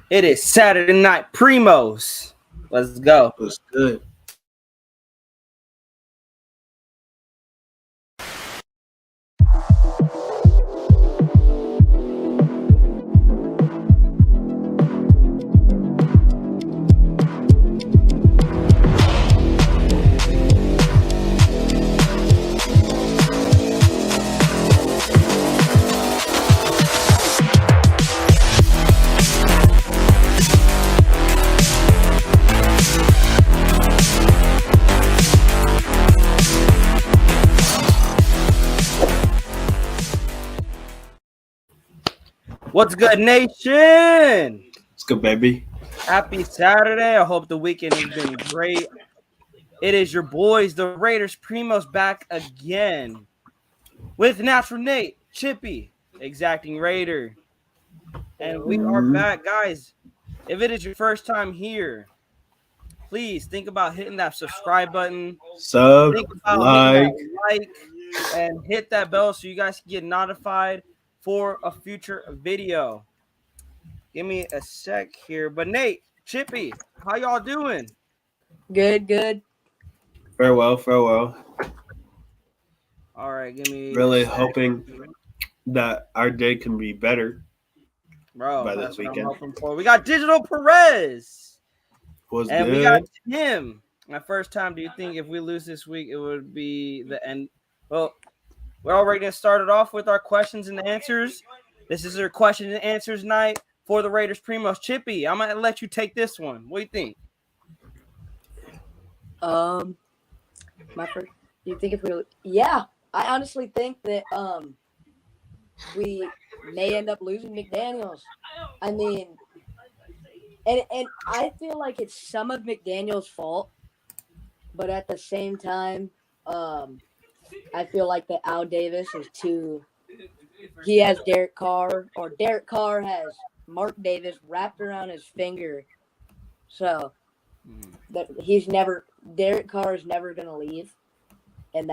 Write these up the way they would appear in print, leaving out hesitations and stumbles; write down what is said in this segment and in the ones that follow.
It is Saturday night Primos. Let's go. What's good? What's good, nation? What's good, baby? Happy Saturday. I hope the weekend has been great. It is your boys, the Raiders Primos, back again with Natural Nate, Chippy, Exacting Raider. And we are back, guys. If it is your first time here, please think about hitting that subscribe button. Sub, Think about like, hitting that like and hit that bell so you guys can get notified for a future video. Give me a sec here. But Nate, Chippy, how y'all doing? Good. farewell. All right, give me Really a sec. hoping that our day can be better. Bro, by that's this what I'm weekend. hoping for. We got Digital Perez. Was And good. we got Tim. My first time, do you think if we lose this week, it would be the end? Well, we're already going to start it off with our questions and answers. This is our question and answers night for the Raiders Primos. Chippy, I'm going to let you take this one. What do you think? My first. You think if we? Yeah, I honestly think that we may end up losing McDaniels. I mean, and I feel like it's some of McDaniels' fault, but at the same time, I feel like that Al Davis is too. He has Derek Carr, or Derek Carr has Mark Davis wrapped around his finger, so that Derek Carr is never gonna leave, and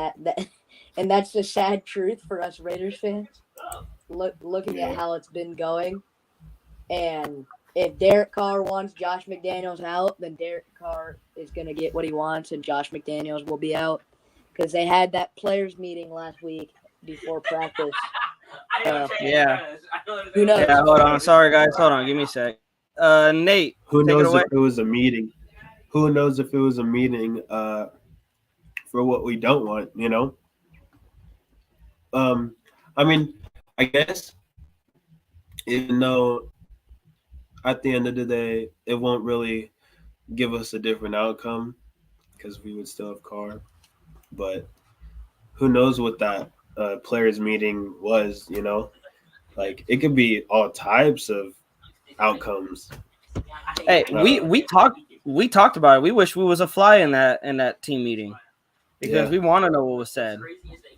that's the sad truth for us Raiders fans. Looking at how it's been going, and if Derek Carr wants Josh McDaniels out, then Derek Carr is gonna get what he wants, and Josh McDaniels will be out because they had that players meeting last week before practice. Yeah. Who knows? Yeah, hold on. Sorry, guys. Hold on. Give me a sec. Nate, Who take it knows away. if it was a meeting? Who knows if it was a meeting for what we don't want, you know? I mean, I guess even though at the end of the day it won't really give us a different outcome because we would still have Carr, but who knows what that players meeting was, you know? Like it could be all types of outcomes. Hey, we talked about it. We wish we was a fly in that team meeting because we want to know what was said.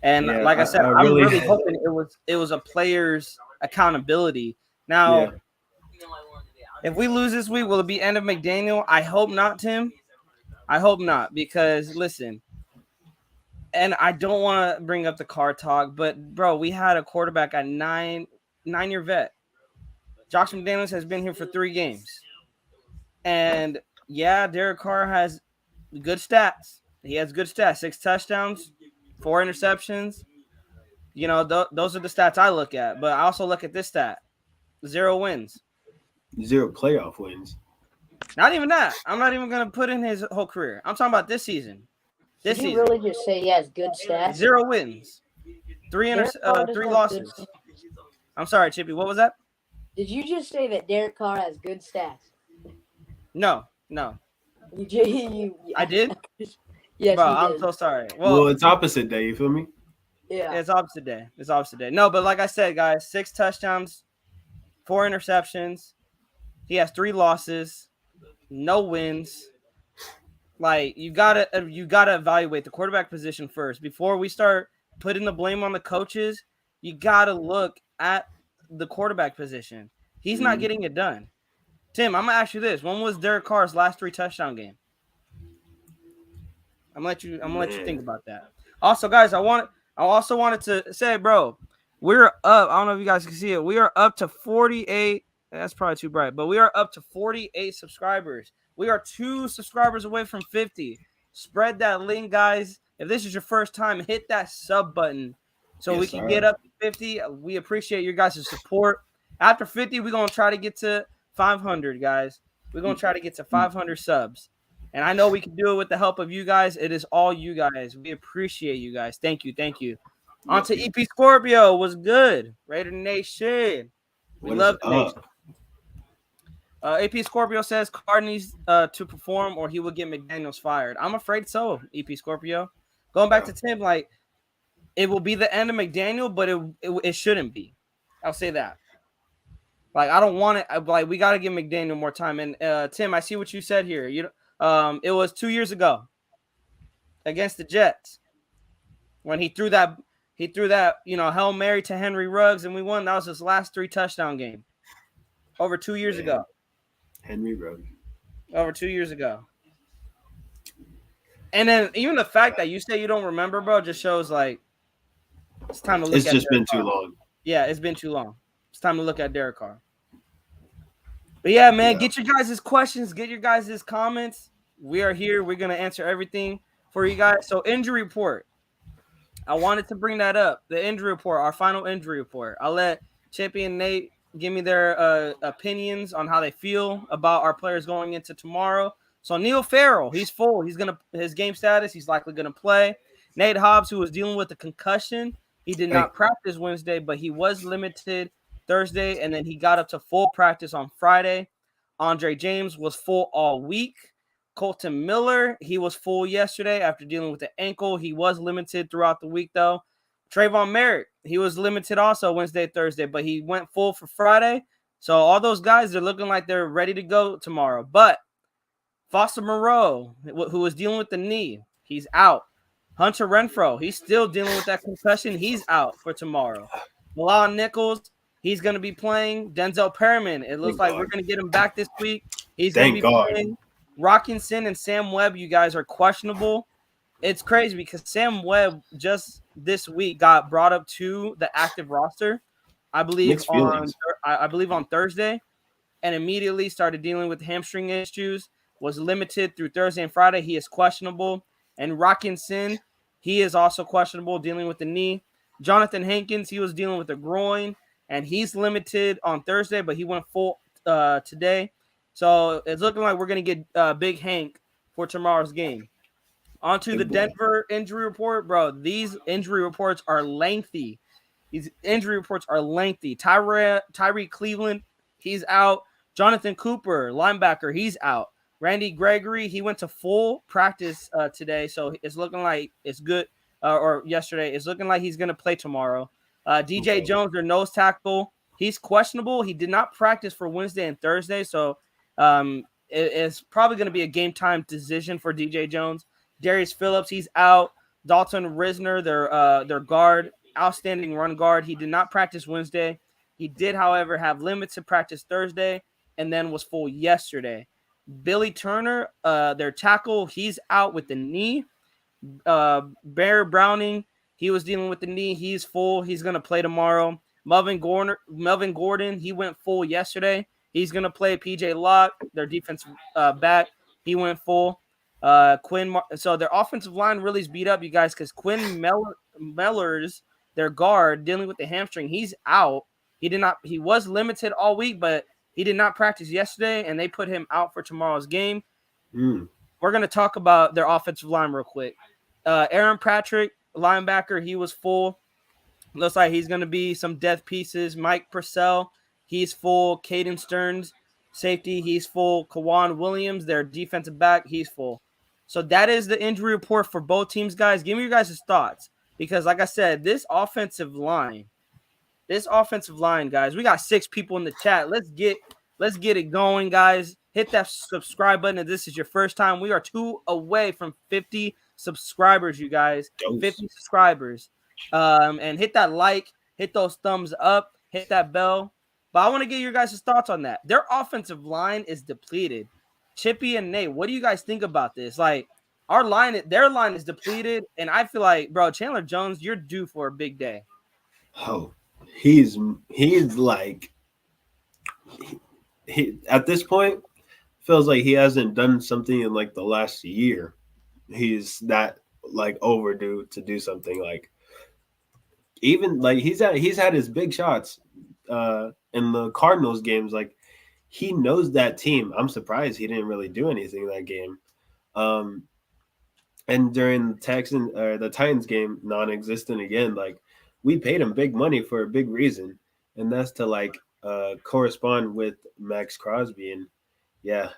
And like I said, I'm really hoping it was a player's accountability. Now, if we lose this week, will it be end of McDaniel? I hope not, Tim. I hope not, because listen, and I don't want to bring up the Carr talk, but bro, we had a quarterback at nine-year vet. Josh McDaniels has been here for 3 games. And yeah, Derek Carr has good stats. He has good stats: 6 touchdowns, 4 interceptions. You know, those are the stats I look at. But I also look at this stat: 0 wins, 0 playoff wins. Not even that. I'm not even gonna put in his whole career. I'm talking about this season. Did you really just say he has good stats? 0 wins, 3 losses. I'm sorry, Chippy. What was that? Did you just say that Derek Carr has good stats? No. I did? Yes, bro, you I'm did. so sorry. Well, it's opposite day. You feel me? Yeah, it's opposite day. No, but like I said, guys, 6 touchdowns, 4 interceptions. He has 3 losses, no wins. Like you gotta evaluate the quarterback position first before we start putting the blame on the coaches. You gotta look at the quarterback position. He's not getting it done. Tim, I'm gonna ask you this: when was Derek Carr's last 3 touchdown game? I'm gonna let you think about that. Also, guys, I also wanted to say, bro, we're up. I don't know if you guys can see it. We are up to 48 That's probably too bright. But we are up to 48 subscribers. We are 2 subscribers away from 50. Spread that link, guys. If this is your first time, hit that sub button so we can get up to 50. We appreciate your guys' support. After 50, we're going to try to get to 500, guys. We're going to try to get to 500 subs. And I know we can do it with the help of you guys. It is all you guys. We appreciate you guys. Thank you. Thank you. On to EP Scorpio. Was good. Raider Nation. We love the nation. AP Scorpio says Carr needs to perform or he will get McDaniels fired. I'm afraid so, EP Scorpio. Going back to Tim, like, it will be the end of McDaniel, but it shouldn't be. I'll say that. Like, I don't want it. Like, we got to give McDaniel more time. And Tim, I see what you said here. It was 2 years ago against the Jets when he threw that Hail Mary to Henry Ruggs and we won. That was his last 3 touchdown game over 2 years ago. Henry Ruggs. Over 2 years ago. And then even the fact that you say you don't remember, bro, just shows like it's time to look at It's just been too long. Yeah, it's been too long. It's time to look at Derek Carr. But yeah, man, get your guys' questions, get your guys' comments. We are here. We're going to answer everything for you guys. So injury report. I wanted to bring that up. The injury report, our final injury report. I'll let Chippy and Nate give me their opinions on how they feel about our players going into tomorrow. So Neil Farrell, he's full. His game status, he's likely gonna play. Nate Hobbs, who was dealing with a concussion, he did not practice Wednesday, but he was limited Thursday, and then he got up to full practice on Friday. Andre James was full all week. Colton Miller, he was full yesterday after dealing with the ankle. He was limited throughout the week, though. Trayvon Merritt, he was limited also Wednesday, Thursday, but he went full for Friday. So all those guys, they're looking like they're ready to go tomorrow. But Foster Moreau, who was dealing with the knee, he's out. Hunter Renfrow, he's still dealing with that concussion. He's out for tomorrow. Bilal Nichols, he's going to be playing. Denzel Perriman, it looks like we're going to get him back this week. He's going to be playing. Rockinson and Sam Webb, you guys are questionable. It's crazy because Sam Webb just this week got brought up to the active roster, I believe on Thursday, and immediately started dealing with hamstring issues, was limited through Thursday and Friday. He is questionable. And Rockinson, he is also questionable, dealing with the knee. Jonathan Hankins, he was dealing with a groin, and he's limited on Thursday, but he went full today. So it's looking like we're going to get Big Hank for tomorrow's game. On to the Denver injury report, bro. These injury reports are lengthy. Tyree Cleveland, he's out. Jonathan Cooper, linebacker, he's out. Randy Gregory, he went to full practice today, so it's looking like it's good. Or yesterday, it's looking like he's going to play tomorrow. DJ Jones, their nose tackle, he's questionable. He did not practice for Wednesday and Thursday, so it's probably going to be a game time decision for DJ Jones. Darius Phillips, he's out. Dalton Risner, their guard, outstanding run guard. He did not practice Wednesday. He did, however, have limited practice Thursday and then was full yesterday. Billy Turner, their tackle, he's out with the knee. Bear Browning, he was dealing with the knee. He's full. He's going to play tomorrow. Melvin Gordon, he went full yesterday. He's going to play. PJ Locke, their defensive back, he went full. So their offensive line really is beat up, you guys, because Quinn Mellors, their guard, dealing with the hamstring, he's out. He was limited all week, but he did not practice yesterday, and they put him out for tomorrow's game. We're going to talk about their offensive line real quick. Aaron Patrick, linebacker, he was full. Looks like he's going to be some depth pieces. Mike Purcell, he's full. Caden Stearns, safety, he's full. Kawan Williams, their defensive back, he's full. So that is the injury report for both teams, guys. Give me your guys' thoughts. Because, like I said, this offensive line, guys, we got 6 people in the chat. Let's get it going, guys. Hit that subscribe button if this is your first time. We are 2 away from 50 subscribers, you guys. 50 subscribers. And hit that like, hit those thumbs up, hit that bell. But I want to get your guys' thoughts on that. Their offensive line is depleted. Chippy and Nate, what do you guys think about this? Like, their line is depleted, and I feel like, bro, Chandler Jones, you're due for a big day. Oh, he's like he at this point feels like he hasn't done something in like the last year. He's that like overdue to do something like even like he's had his big shots in the Cardinals games. Like he knows that team. I'm surprised he didn't really do anything in that game. Um, and during the Titans game, non-existent again. Like we paid him big money for a big reason, and that's to like correspond with Max Crosby. And yeah,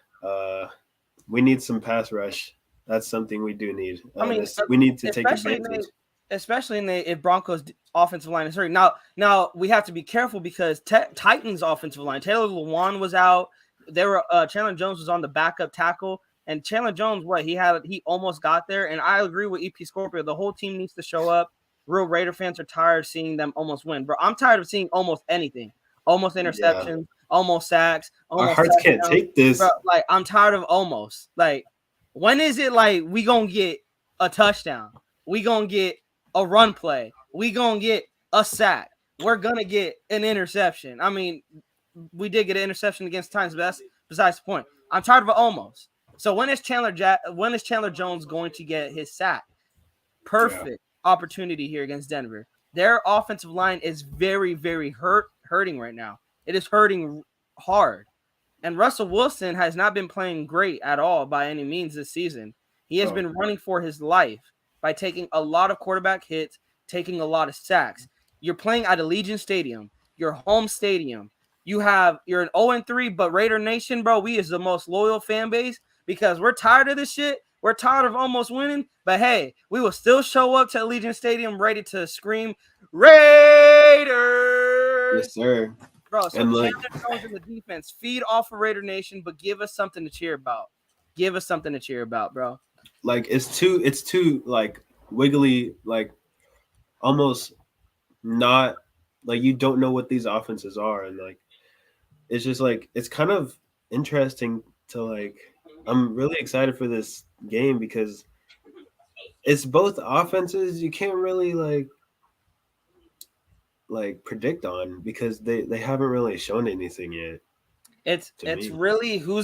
we need some pass rush. That's something we do need. I mean, we need to take advantage. Especially if Broncos offensive line is hurt. Now we have to be careful because Titans offensive line, Taylor Lewan was out. There were Chandler Jones was on the backup tackle, and Chandler Jones, he almost got there. And I agree with EP Scorpio. The whole team needs to show up. Real Raider fans are tired of seeing them almost win, bro. I'm tired of seeing almost anything, almost interceptions, almost sacks. Almost our hearts can't take this. Bro, like I'm tired of almost. Like when is it like we gonna get a touchdown? We gonna get a run play. We gonna get a sack. We're gonna get an interception. I mean, we did get an interception against Titans, but that's besides the point. I'm tired of it almost. So when is Chandler Jones going to get his sack? Perfect opportunity here against Denver. Their offensive line is very, very hurting right now. It is hurting hard. And Russell Wilson has not been playing great at all by any means this season. He has been running for his life by taking a lot of quarterback hits, taking a lot of sacks. You're playing at Allegiant Stadium, your home stadium. You're an 0-3, but Raider Nation, bro, we is the most loyal fan base because we're tired of this shit. We're tired of almost winning, but hey, we will still show up to Allegiant Stadium ready to scream, Raiders! Yes, sir. Bro, so Chandler Jones in the defense, feed off of Raider Nation, but give us something to cheer about. Give us something to cheer about, bro. Like it's too like wiggly, like almost not like you don't know what these offenses are, and like it's just like it's kind of interesting to like I'm really excited for this game because it's both offenses you can't really like predict on because they haven't really shown anything yet. It's really who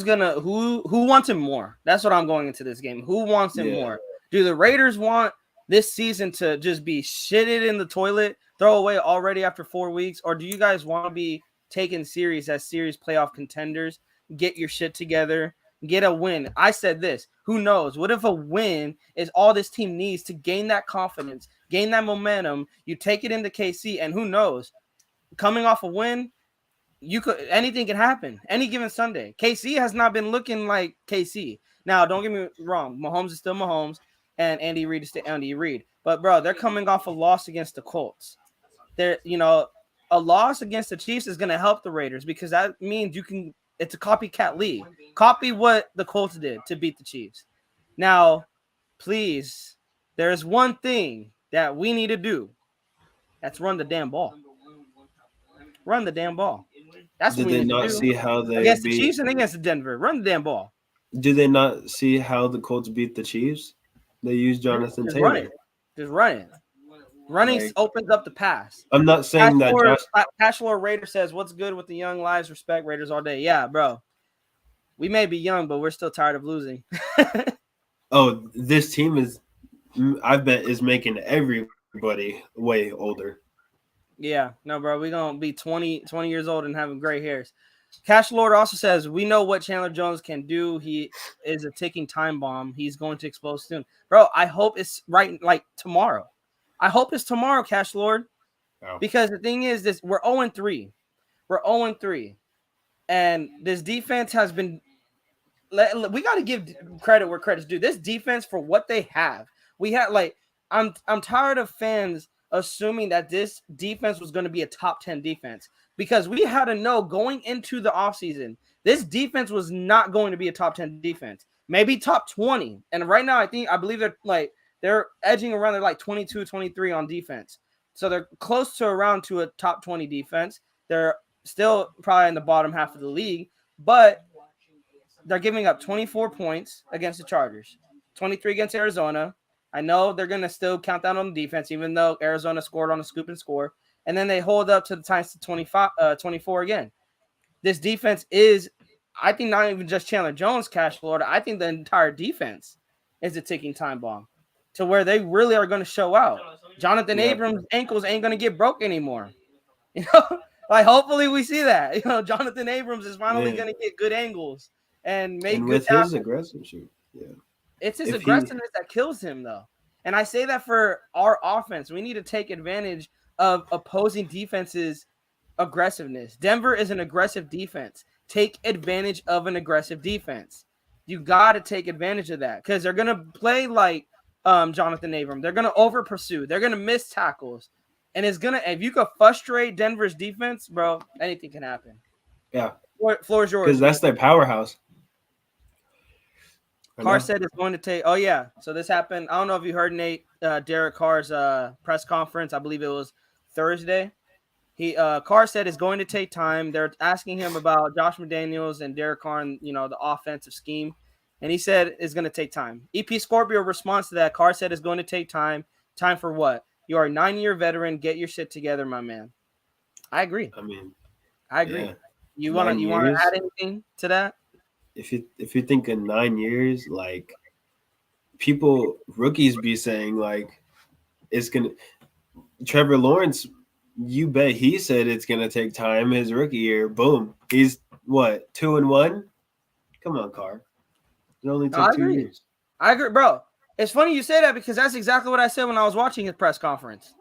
wants him more. That's what I'm going into this game. Who wants him more? Do the Raiders want this season to just be shitted in the toilet, throw away already after 4 weeks, or do you guys want to be taken serious as serious playoff contenders? Get your shit together, get a win. I said this. Who knows? What if a win is all this team needs to gain that confidence, gain that momentum? You take it into KC, and who knows? Coming off a win, anything can happen any given Sunday. KC has not been looking like KC. Now, don't get me wrong. Mahomes is still Mahomes, and Andy Reid is still Andy Reid. But bro, they're coming off a loss against the Colts. A loss against the Chiefs is going to help the Raiders because that means it's a copycat league. Copy what the Colts did to beat the Chiefs. Now, please, there's one thing that we need to do. That's run the damn ball. Run the damn ball. That's what we need to do. Did they not see how they against the Chiefs and against the Denver? Run the damn ball. Do they not see how the Colts beat the Chiefs? They used Jonathan Taylor. Just run it. Running opens up the pass. I'm not saying Cash Lord Raider says, "What's good with the young lives? Respect Raiders all day." Yeah, bro. We may be young, but we're still tired of losing. Oh, this team I bet is making everybody way older. Yeah, no, bro. We're going to be 20 years old and having gray hairs. Cash Lord also says, we know what Chandler Jones can do. He is a ticking time bomb. He's going to explode soon. Bro, I hope it's right like tomorrow. I hope it's tomorrow, Cash Lord. Oh. Because the thing is, we're 0-3. We're 0-3. And this defense has been – we got to give credit where credit's due. This defense, for what they have, we had I'm tired of fans assuming that this defense was going to be a top 10 defense because we had to know going into the offseason, this defense was not going to be a top 10 defense, maybe top 20. And right now, I believe they're edging around. They're like 22, 23 on defense. So they're close to around to a top 20 defense. They're still probably in the bottom half of the league, but they're giving up 24 points against the Chargers, 23 against Arizona. I know they're going to still count down on the defense, even though Arizona scored on a scoop and score. And then they hold up to the Titans to 24 again. this defense is, I think, not even just Chandler Jones, Cash Florida. I think the entire defense is a ticking time bomb to where they really are going to show out. Jonathan Abrams' ankles ain't going to get broke anymore. You know, like hopefully we see that. You know, Jonathan Abrams is finally going to get good angles and make good with tackles. his aggressiveness. Yeah, it's his aggressiveness that kills him, though. And I say that for our offense. We need to take advantage of opposing defenses' aggressiveness. Denver is an aggressive defense. Take advantage of an aggressive defense. You got to take advantage of that because they're going to play like Jonathan Abram. They're going to over pursue. They're going to miss tackles. And it's going to, if you could frustrate Denver's defense, bro, anything can happen. Yeah. Floor's yours. Because that's their powerhouse. Carr said it's going to take, oh, yeah. So this happened. I don't know if you heard Nate, Derek Carr's press conference. I believe it was Thursday. Carr said it's going to take time. They're asking him about Josh McDaniels and Derek Carr and, you know, the offensive scheme. And he said it's going to take time. EP Scorpio responds to that. Carr said it's going to take time. Time for what? You are a 9-year veteran. Get your shit together, my man. I agree. I agree. Yeah. You want to add anything to that? If you're thinking 9 years, like rookies be saying like it's gonna. Trevor Lawrence, you bet he said it's gonna take time. His rookie year, boom, he's what 2-1. Come on, Carr. It only took 2 years. I agree, bro. It's funny you say that because that's exactly what I said when I was watching his press conference.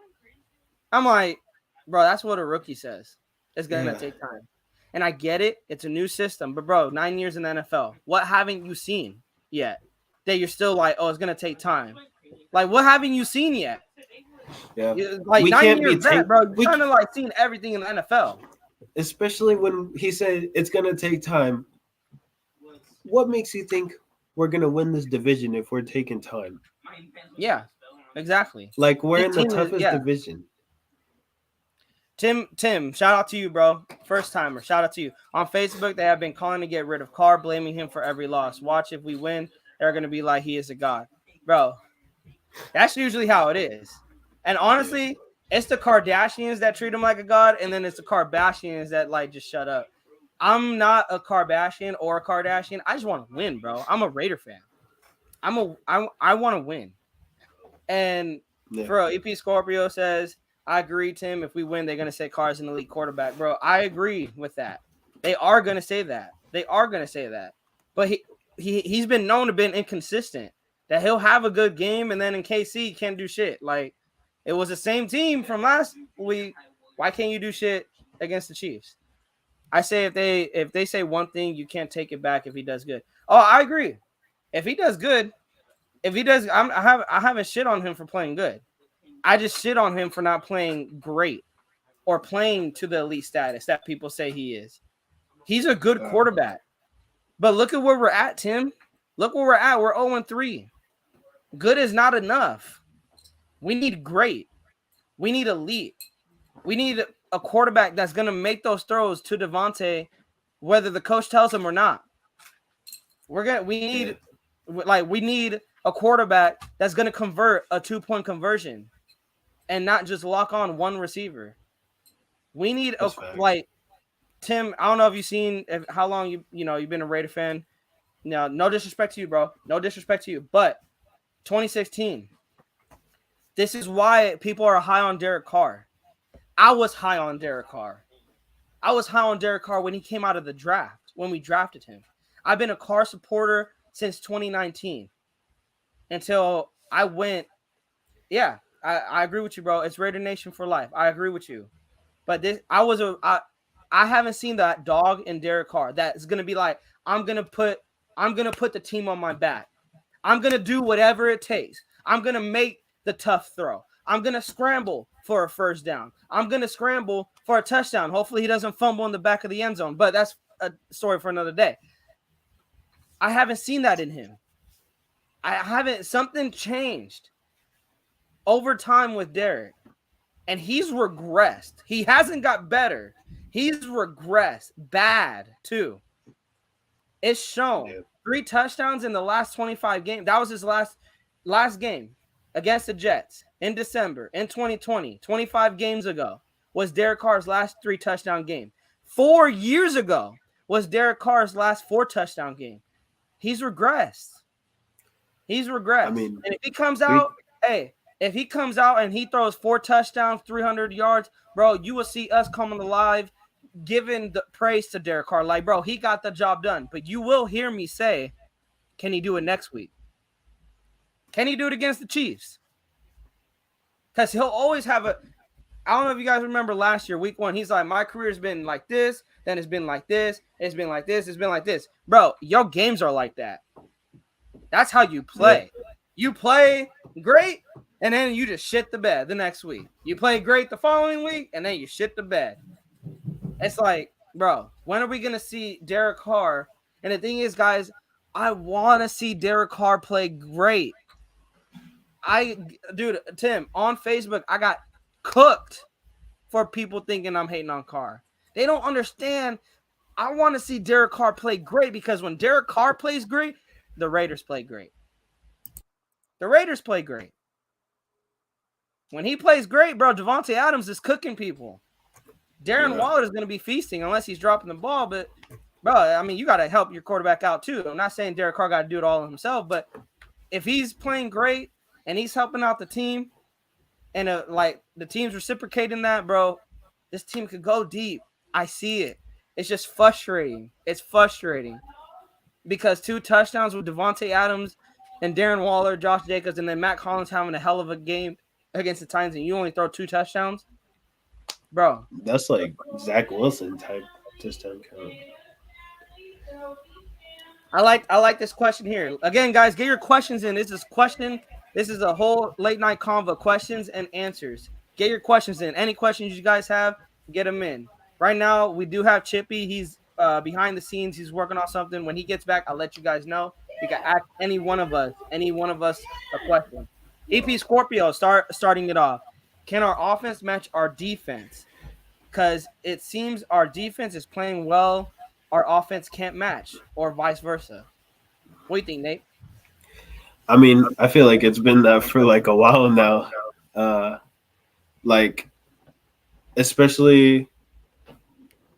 I'm like, bro, that's what a rookie says. It's gonna take time. And I get it. It's a new system. But, bro, 9 years in the NFL. What haven't you seen yet? That you're still like, oh, it's going to take time. Like, what haven't you seen yet? Yeah. Like, 9 years back, bro. You're kind of like seeing everything in the NFL. Especially when he said it's going to take time. What makes you think we're going to win this division if we're taking time? Yeah, exactly. Like, we're in the toughest division. Tim, shout out to you, bro. First timer, shout out to you. On Facebook, they have been calling to get rid of Carr, blaming him for every loss. Watch, if we win, they're going to be like, he is a god. Bro, that's usually how it is. And honestly, it's the Kardashians that treat him like a god, and then it's the Kardashians that, like, just shut up. I'm not a Kardashian or a Kardashian. I just want to win, bro. I'm a Raider fan. I want to win. And bro, EP Scorpio says, I agree, Tim. If we win, they're going to say Carr's an elite quarterback. Bro, I agree with that. They are going to say that. But he's been known to be inconsistent. That he'll have a good game, and then in KC, he can't do shit. Like, it was the same team from last week. Why can't you do shit against the Chiefs? I say if they say one thing, you can't take it back if he does good. Oh, I agree. If he does good, I haven't shit on him for playing good. I just shit on him for not playing great or playing to the elite status that people say he is. He's a good quarterback. But look at where we're at, Tim. Look where we're at. We're 0-3. Good is not enough. We need great. We need elite. We need a quarterback that's going to make those throws to Devontae, whether the coach tells him or not. We need a quarterback that's going to convert a 2-point conversion. And not just lock on one receiver. We need Tim. I don't know if you've seen how long you've been a Raider fan. No disrespect to you, bro. No disrespect to you. But 2016. This is why people are high on Derek Carr. I was high on Derek Carr. I was high on Derek Carr when he came out of the draft, when we drafted him. I've been a Carr supporter since 2019 until I went. Yeah. I agree with you, bro. It's Raider Nation for life. I agree with you. But I haven't seen that dog in Derek Carr that's gonna be like, I'm gonna put the team on my back. I'm gonna do whatever it takes. I'm gonna make the tough throw. I'm gonna scramble for a first down. I'm gonna scramble for a touchdown. Hopefully he doesn't fumble in the back of the end zone. But that's a story for another day. I haven't seen that in him. Something changed over time with Derek, and he's regressed. He hasn't got better. He's regressed bad too. It's shown. Yeah. 3 touchdowns in the last 25 games. That was his last game against the Jets in December in 2020. 25 games ago was Derek Carr's last 3 touchdown game. 4 years ago was Derek Carr's last 4-touchdown game. He's regressed. I mean, and if he comes out, if he comes out and he throws 4 touchdowns, 300 yards, bro, you will see us coming alive, giving the praise to Derek Carr. Like, bro, he got the job done. But you will hear me say, can he do it next week? Can he do it against the Chiefs? Because he'll always have a – I don't know if you guys remember last year, week 1, he's like, my career's been like this, then it's been like this, it's been like this, it's been like this. Bro, your games are like that. That's how you play. Yeah. You play great, and then you just shit the bed the next week. You play great the following week, and then you shit the bed. It's like, bro, when are we going to see Derek Carr? And the thing is, guys, I want to see Derek Carr play great. Dude, Tim, on Facebook, I got cooked for people thinking I'm hating on Carr. They don't understand. I want to see Derek Carr play great because when Derek Carr plays great, the Raiders play great. The Raiders play great. When he plays great, bro, Devontae Adams is cooking people. Darren Waller is going to be feasting unless he's dropping the ball. But, bro, I mean, you got to help your quarterback out too. I'm not saying Derek Carr got to do it all himself, but if he's playing great and he's helping out the team and, like, the team's reciprocating that, bro, this team could go deep. I see it. It's just frustrating. It's frustrating because 2 touchdowns with Devontae Adams and Darren Waller, Josh Jacobs, and then Matt Collins having a hell of a game against the Titans, and you only throw 2 touchdowns? Bro. That's like Zach Wilson type touchdown count. I like this question here. Again, guys, get your questions in. This is a whole late night convo, questions and answers. Get your questions in. Any questions you guys have, get them in. Right now, we do have Chippy. He's behind the scenes. He's working on something. When he gets back, I'll let you guys know. You can ask any one of us a question. EP Scorpio starting it off. Can our offense match our defense? Because it seems our defense is playing well. Our offense can't match, or vice versa. What do you think, Nate? I mean, I feel like it's been that for like a while now. Like, especially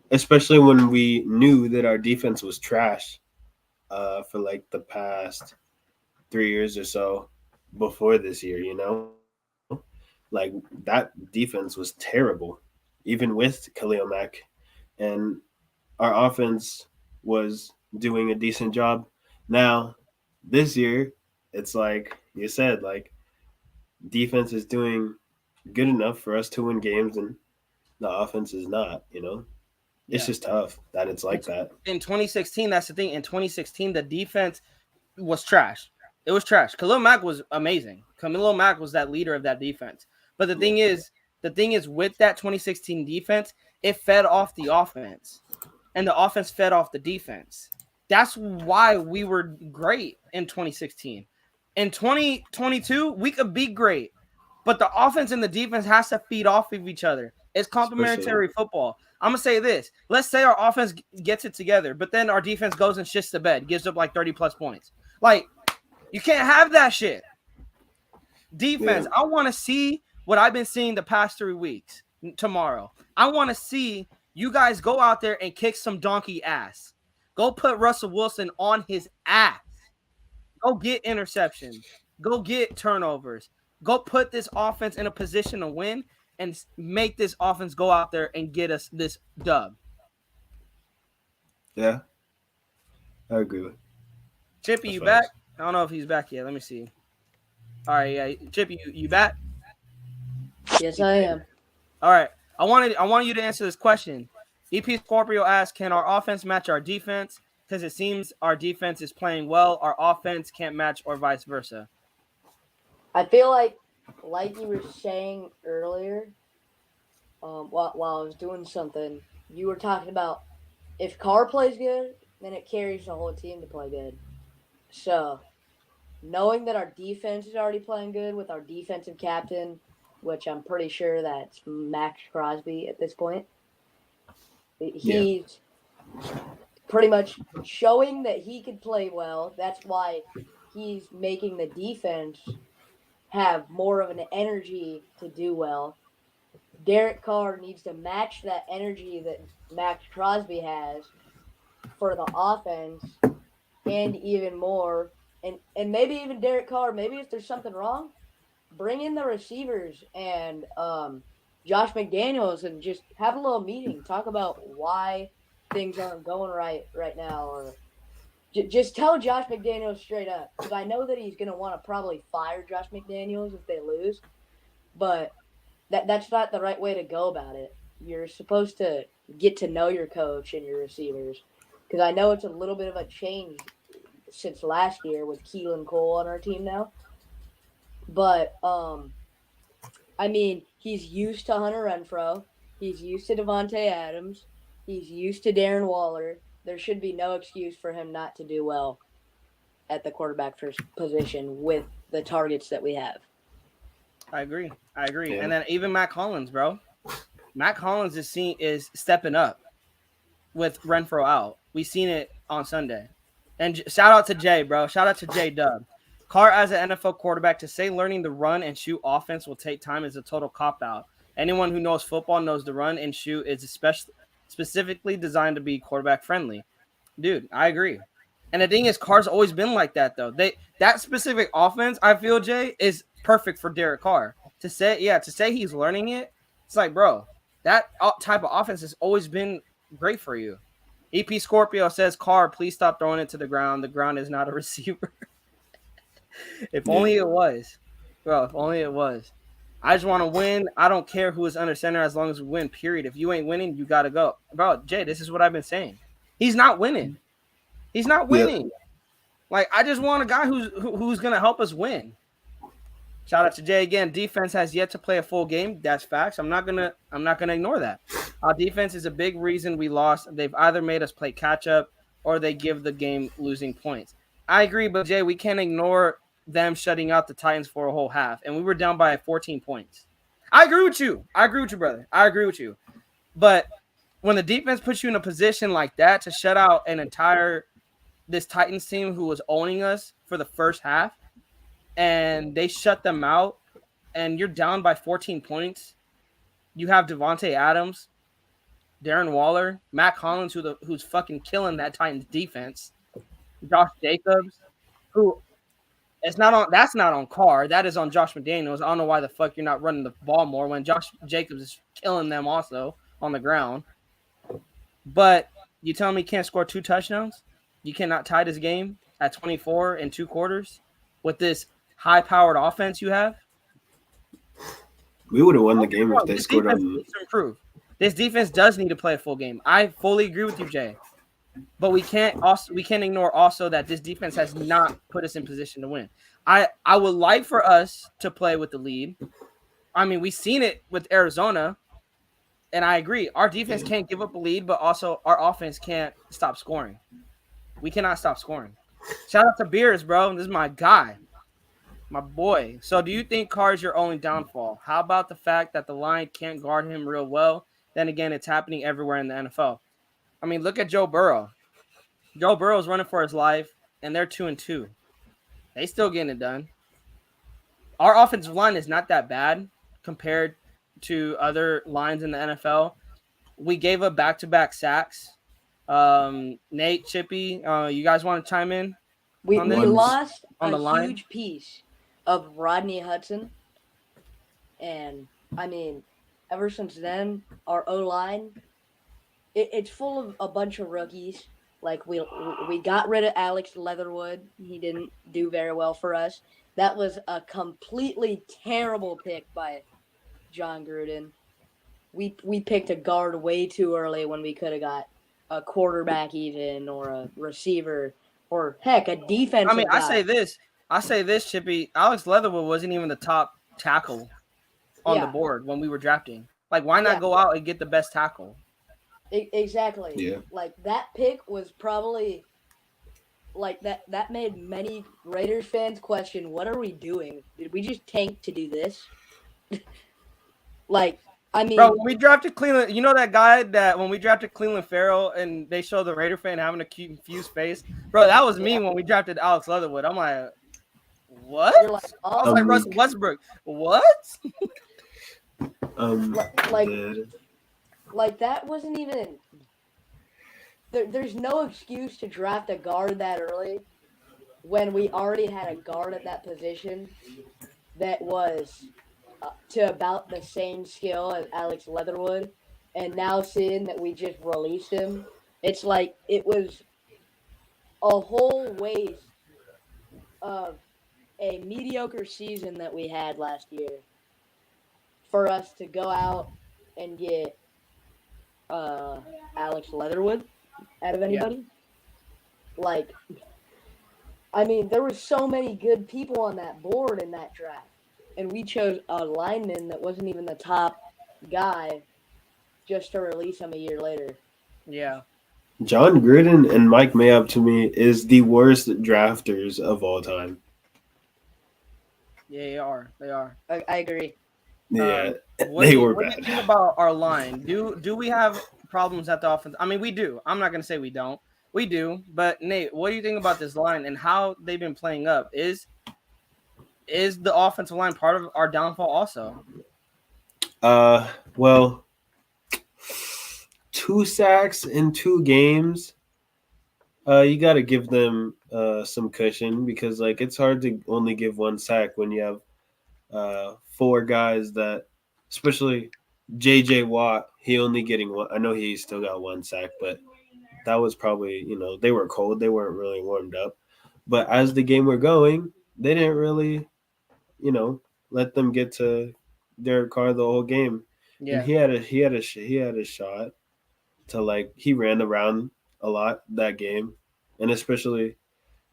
when we knew that our defense was trash for like the past 3 years or so before this year, you know? Like, that defense was terrible, even with Khalil Mack. And our offense was doing a decent job. Now, this year, it's like you said, like, defense is doing good enough for us to win games, and the offense is not, you know? It's just tough that it's like that. In 2016, that's the thing. In 2016, the defense was trash. It was trash. Khalil Mack was amazing. Khalil Mack was that leader of that defense. But the thing is with that 2016 defense, it fed off the offense. And the offense fed off the defense. That's why we were great in 2016. In 2022, we could be great. But the offense and the defense has to feed off of each other. It's complementary football. I'm going to say this. Let's say our offense gets it together, but then our defense goes and shits the bed, gives up like 30-plus points. Like, you can't have that shit. Defense, I want to see what I've been seeing the past 3 weeks tomorrow. I want to see you guys go out there and kick some donkey ass. Go put Russell Wilson on his ass. Go get interceptions. Go get turnovers. Go put this offense in a position to win and make this offense go out there and get us this dub. Yeah. I agree with Chippy, you back? I don't know if he's back yet. Let me see. All right, yeah. Chippy, you back? Yes, I am. All right. I want you to answer this question. EP Scorpio asks, can our offense match our defense? Because it seems our defense is playing well. Our offense can't match or vice versa. I feel like you were saying earlier, while I was doing something, you were talking about if Carr plays good, then it carries the whole team to play good. So, knowing that our defense is already playing good with our defensive captain, which I'm pretty sure that's Max Crosby at this point, he's pretty much showing that he could play well. That's why he's making the defense have more of an energy to do well. Derek Carr needs to match that energy that Max Crosby has for the offense and even more. And maybe even Derek Carr, maybe if there's something wrong, bring in the receivers and Josh McDaniels and just have a little meeting. Talk about why things aren't going right now, or just tell Josh McDaniels straight up, because I know that he's going to want to probably fire Josh McDaniels if they lose, but that's not the right way to go about it. You're supposed to get to know your coach and your receivers, because I know it's a little bit of a change since last year with Keelan Cole on our team now. But I mean, he's used to Hunter Renfrow. He's used to Devontae Adams. He's used to Darren Waller. There should be no excuse for him not to do well at the quarterback position with the targets that we have. I agree. Yeah. And then even Matt Collins, bro. Matt Collins is stepping up with Renfrow out. We seen it on Sunday. And shout out to Jay, bro. Shout out to J Dub. Carr, as an NFL quarterback, to say learning the run and shoot offense will take time is a total cop-out. Anyone who knows football knows the run and shoot is specifically designed to be quarterback-friendly. Dude, I agree. And the thing is, Carr's always been like that, though. That specific offense, I feel, Jay, is perfect for Derek Carr. To say he's learning it, it's like, bro, that type of offense has always been great for you. EP Scorpio says, Carr, please stop throwing it to the ground. The ground is not a receiver. If only it was. Bro, if only it was. I just want to win. I don't care who is under center as long as we win, period. If you ain't winning, you got to go. Bro, Jay, this is what I've been saying. He's not winning. He's not winning. Yeah. Like, I just want a guy who's going to help us win. Shout out to Jay again. Defense has yet to play a full game. That's facts. I'm not gonna ignore that. Our defense is a big reason we lost. They've either made us play catch up or they give the game losing points. I agree, but Jay, we can't ignore them shutting out the Titans for a whole half, and we were down by 14 points. I agree with you, brother. I agree with you. But when the defense puts you in a position like that to shut out this Titans team who was owning us for the first half, and they shut them out, and you're down by 14 points, you have Devontae Adams, Darren Waller, Matt Collins, who's fucking killing that Titans defense, Josh Jacobs, who that's not on Carr. That is on Josh McDaniels. I don't know why the fuck you're not running the ball more when Josh Jacobs is killing them also on the ground. But you telling me you can't score 2 touchdowns? You cannot tie this game at 24 in 2 quarters with this high-powered offense you have? We would have won the game if they scored on. Improve. This defense does need to play a full game. I fully agree with you, Jay. But we can't ignore also that this defense has not put us in position to win. I would like for us to play with the lead. I mean, we've seen it with Arizona, and I agree. Our defense can't give up a lead, but also our offense can't stop scoring. We cannot stop scoring. Shout out to Beers, bro. This is my guy, my boy. So do you think Carr is your only downfall? How about the fact that the line can't guard him real well? Then again, it's happening everywhere in the NFL. I mean, look at Joe Burrow. Joe Burrow's running for his life, and they're 2-2. They still getting it done. Our offensive line is not that bad compared to other lines in the NFL. We gave up back-to-back sacks. Nate, Chippy, you guys want to chime in? We lost a huge piece of Rodney Hudson. And, I mean, ever since then, our O-line, it's full of a bunch of rookies. Like, we got rid of Alex Leatherwood. He didn't do very well for us. That was a completely terrible pick by John Gruden. We picked a guard way too early when we could have got a quarterback even, or a receiver, or heck, a defensive I mean, guy. I say this, Chippy. Alex Leatherwood wasn't even the top tackle on the board when we were drafting. Like, why not go out and get the best tackle? Exactly. Yeah. Like, that pick was probably like that made many Raiders fans question, what are we doing? Did we just tank to do this? Like, I mean, bro, when we drafted Cleveland, you know that guy that when we drafted Cleveland Farrell and they showed the Raider fan having a confused face? Bro, that was me when we drafted Alex Leatherwood. I'm like, what? You're like, I was like, Russell Westbrook. What? Like that wasn't even. There's no excuse to draft a guard that early when we already had a guard at that position that was to about the same skill as Alex Leatherwood, and now seeing that we just released him, it's like it was a whole waste of a mediocre season that we had last year for us to go out and get Alex Leatherwood out of anybody. Yeah. Like, I mean, there were so many good people on that board in that draft, and we chose a lineman that wasn't even the top guy just to release him a year later. Yeah. John Gruden and Mike Mayock, to me, is the worst drafters of all time. Yeah, they are. They are. I agree. Yeah, they were bad. What do you think about our line? Do we have problems at the offense? I mean, we do. I'm not going to say we don't. We do. But, Nate, what do you think about this line and how they've been playing up? Is the offensive line part of our downfall also? Well, 2 sacks in 2 games. You got to give them some cushion because, like, it's hard to only give 1 sack when you have 4 guys that, especially J.J. Watt, he only getting 1. I know he still got 1 sack, but that was probably, they were cold. They weren't really warmed up. But as the game were going, they didn't really, let them get to Derek Carr the whole game. Yeah. And he had a shot to, like, he ran around a lot that game, and especially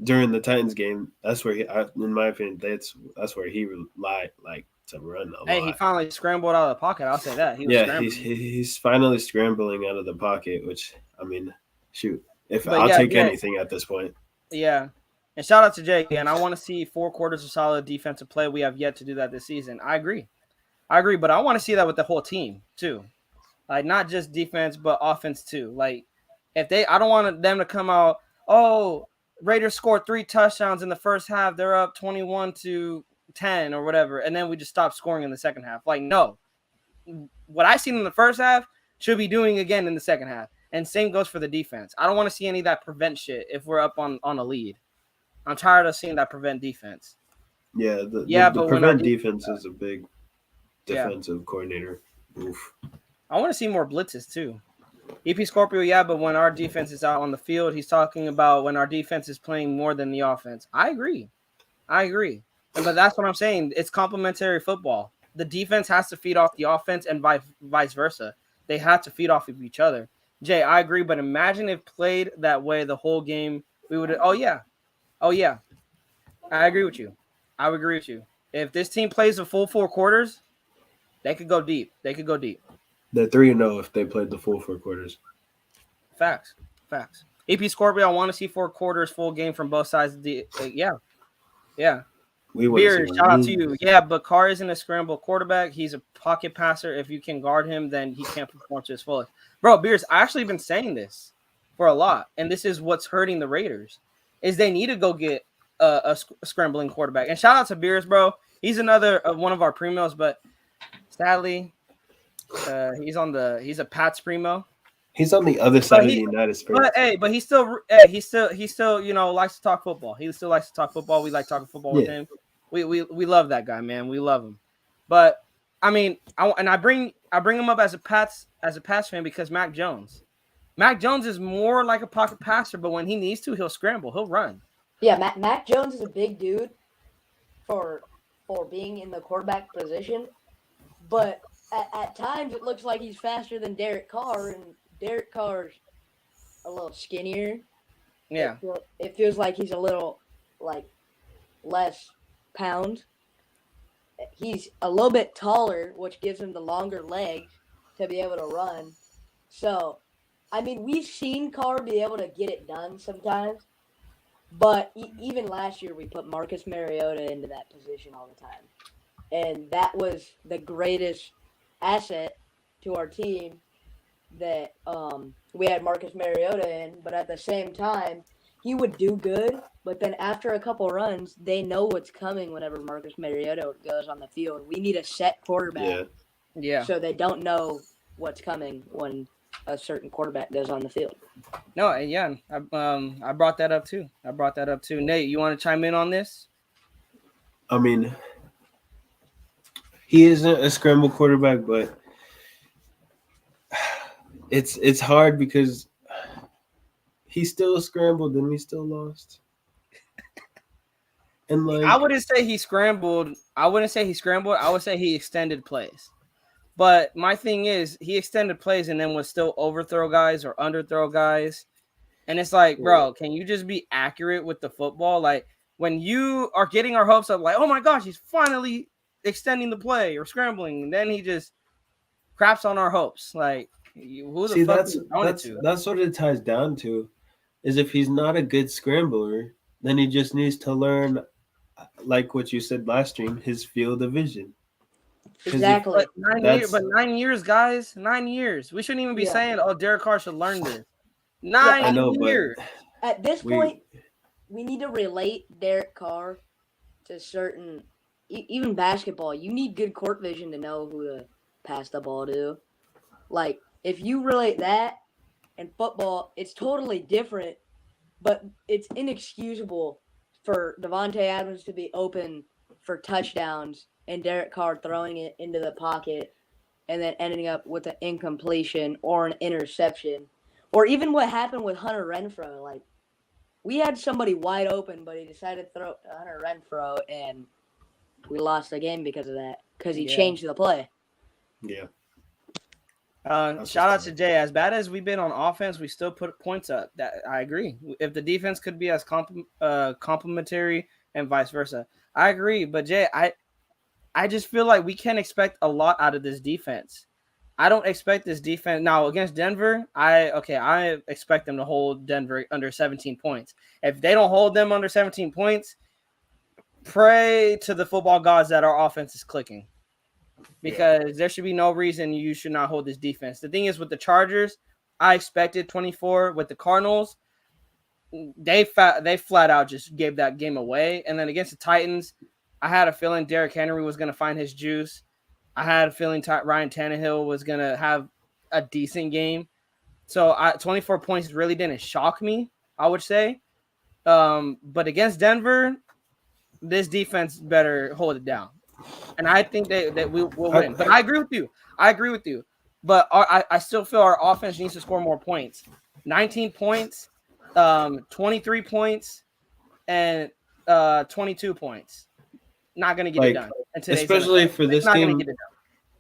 during the Titans game, that's where in my opinion, that's where he relied, like, to run a lot. He finally scrambled out of the pocket. I'll say that. He's finally scrambling out of the pocket, which, I mean, shoot, I'll take anything at this point. Yeah. And shout out to Jake. And I want to see 4 quarters of solid defensive play. We have yet to do that this season. I agree. But I want to see that with the whole team too. Like, not just defense, but offense too. Like, I don't want them to come out, Raiders scored 3 touchdowns in the first half. They're up 21-10 or whatever. And then we just stop scoring in the second half. Like, no. What I seen in the first half should be doing again in the second half. And same goes for the defense. I don't want to see any of that prevent shit if we're up on a lead. I'm tired of seeing that prevent defense. Yeah, the prevent defense is a big defensive coordinator. Oof. I want to see more blitzes too. EP Scorpio, but when our defense is out on the field, he's talking about when our defense is playing more than the offense. I agree. But that's what I'm saying. It's complementary football. The defense has to feed off the offense and vice versa. They have to feed off of each other. Jay, I agree, but imagine if played that way the whole game, we would – oh, yeah. I agree with you. I would agree with you. If this team plays the full 4 quarters, they could go deep. They're 3-0 if they played the full 4 quarters. Facts. EP Scorpio, I want to see 4 quarters, full game from both sides. Yeah. Beer, shout out to you. Yeah, but Carr isn't a scramble quarterback. He's a pocket passer. If you can guard him, then he can't perform to his fullest. Bro, Beers, I actually been saying this for a lot, and this is what's hurting the Raiders, is they need to go get a scrambling quarterback. And shout out to Beers, bro. He's another one of our primos, but sadly, he's a Pats primo. He's on the other side of the United States. But he still likes to talk football. He still likes to talk football. We like talking football with him. We love that guy, man. We love him. But I mean, I bring him up as a Pats fan because Mac Jones is more like a pocket passer, but when he needs to, he'll scramble, he'll run. Yeah, Mac Jones is a big dude for being in the quarterback position, but at times it looks like he's faster than Derek Carr, and Derek Carr's a little skinnier. Yeah, it feels like he's a little like less pound. He's a little bit taller, which gives him the longer legs to be able to run. So, I mean, we've seen Carr be able to get it done sometimes, but even last year we put Marcus Mariota into that position all the time, and that was the greatest asset to our team that we had Marcus Mariota in. But at the same time, he would do good, but then after a couple runs, they know what's coming whenever Marcus Mariota goes on the field. We need a set quarterback Yeah. So they don't know what's coming when a certain quarterback goes on the field. No, and yeah, I brought that up too. Nate, you want to chime in on this? I mean, he isn't a scramble quarterback, but it's hard because he still scrambled and we still lost. And like, I wouldn't say he scrambled. I would say he extended plays. But my thing is, he extended plays and then would still overthrow guys or underthrow guys. And it's like, bro, can you just be accurate with the football? Like, when you are getting our hopes up, like, oh my gosh, he's finally extending the play or scrambling, and then he just craps on our hopes. Like, who the fuck is that's what it ties down to. Is if he's not a good scrambler, then he just needs to learn, like what you said last stream, his field of vision. Exactly. But 9 years, guys. 9 years. We shouldn't even be saying, oh, Derek Carr should learn this. 9 years. At this point, we need to relate Derek Carr to certain, even basketball. You need good court vision to know who to pass the ball to. Like, if you relate that and football, it's totally different, but it's inexcusable for Devontae Adams to be open for touchdowns and Derek Carr throwing it into the pocket and then ending up with an incompletion or an interception. Or even what happened with Hunter Renfrow. Like, we had somebody wide open, but he decided to throw to Hunter Renfrow, and we lost the game because of that, because he changed the play. Yeah. Shout out to Jay. As bad as we've been on offense, we still put points up. That I agree. If the defense could be as complementary and vice versa, I agree. But Jay, I just feel like we can't expect a lot out of this defense. I don't expect this defense now against Denver. I expect them to hold Denver under 17 points. If they don't hold them under 17 points, pray to the football gods that our offense is clicking. Because there should be no reason you should not hold this defense. The thing is, with the Chargers, I expected 24. With the Cardinals, they flat out just gave that game away. And then against the Titans, I had a feeling Derrick Henry was going to find his juice. I had a feeling Ryan Tannehill was going to have a decent game. So 24 points really didn't shock me, I would say. But against Denver, this defense better hold it down. And I think that we will win. But I agree with you. But I still feel our offense needs to score more points. 19 points, 23 points, and 22 points. Not going to get it done. Especially for this game,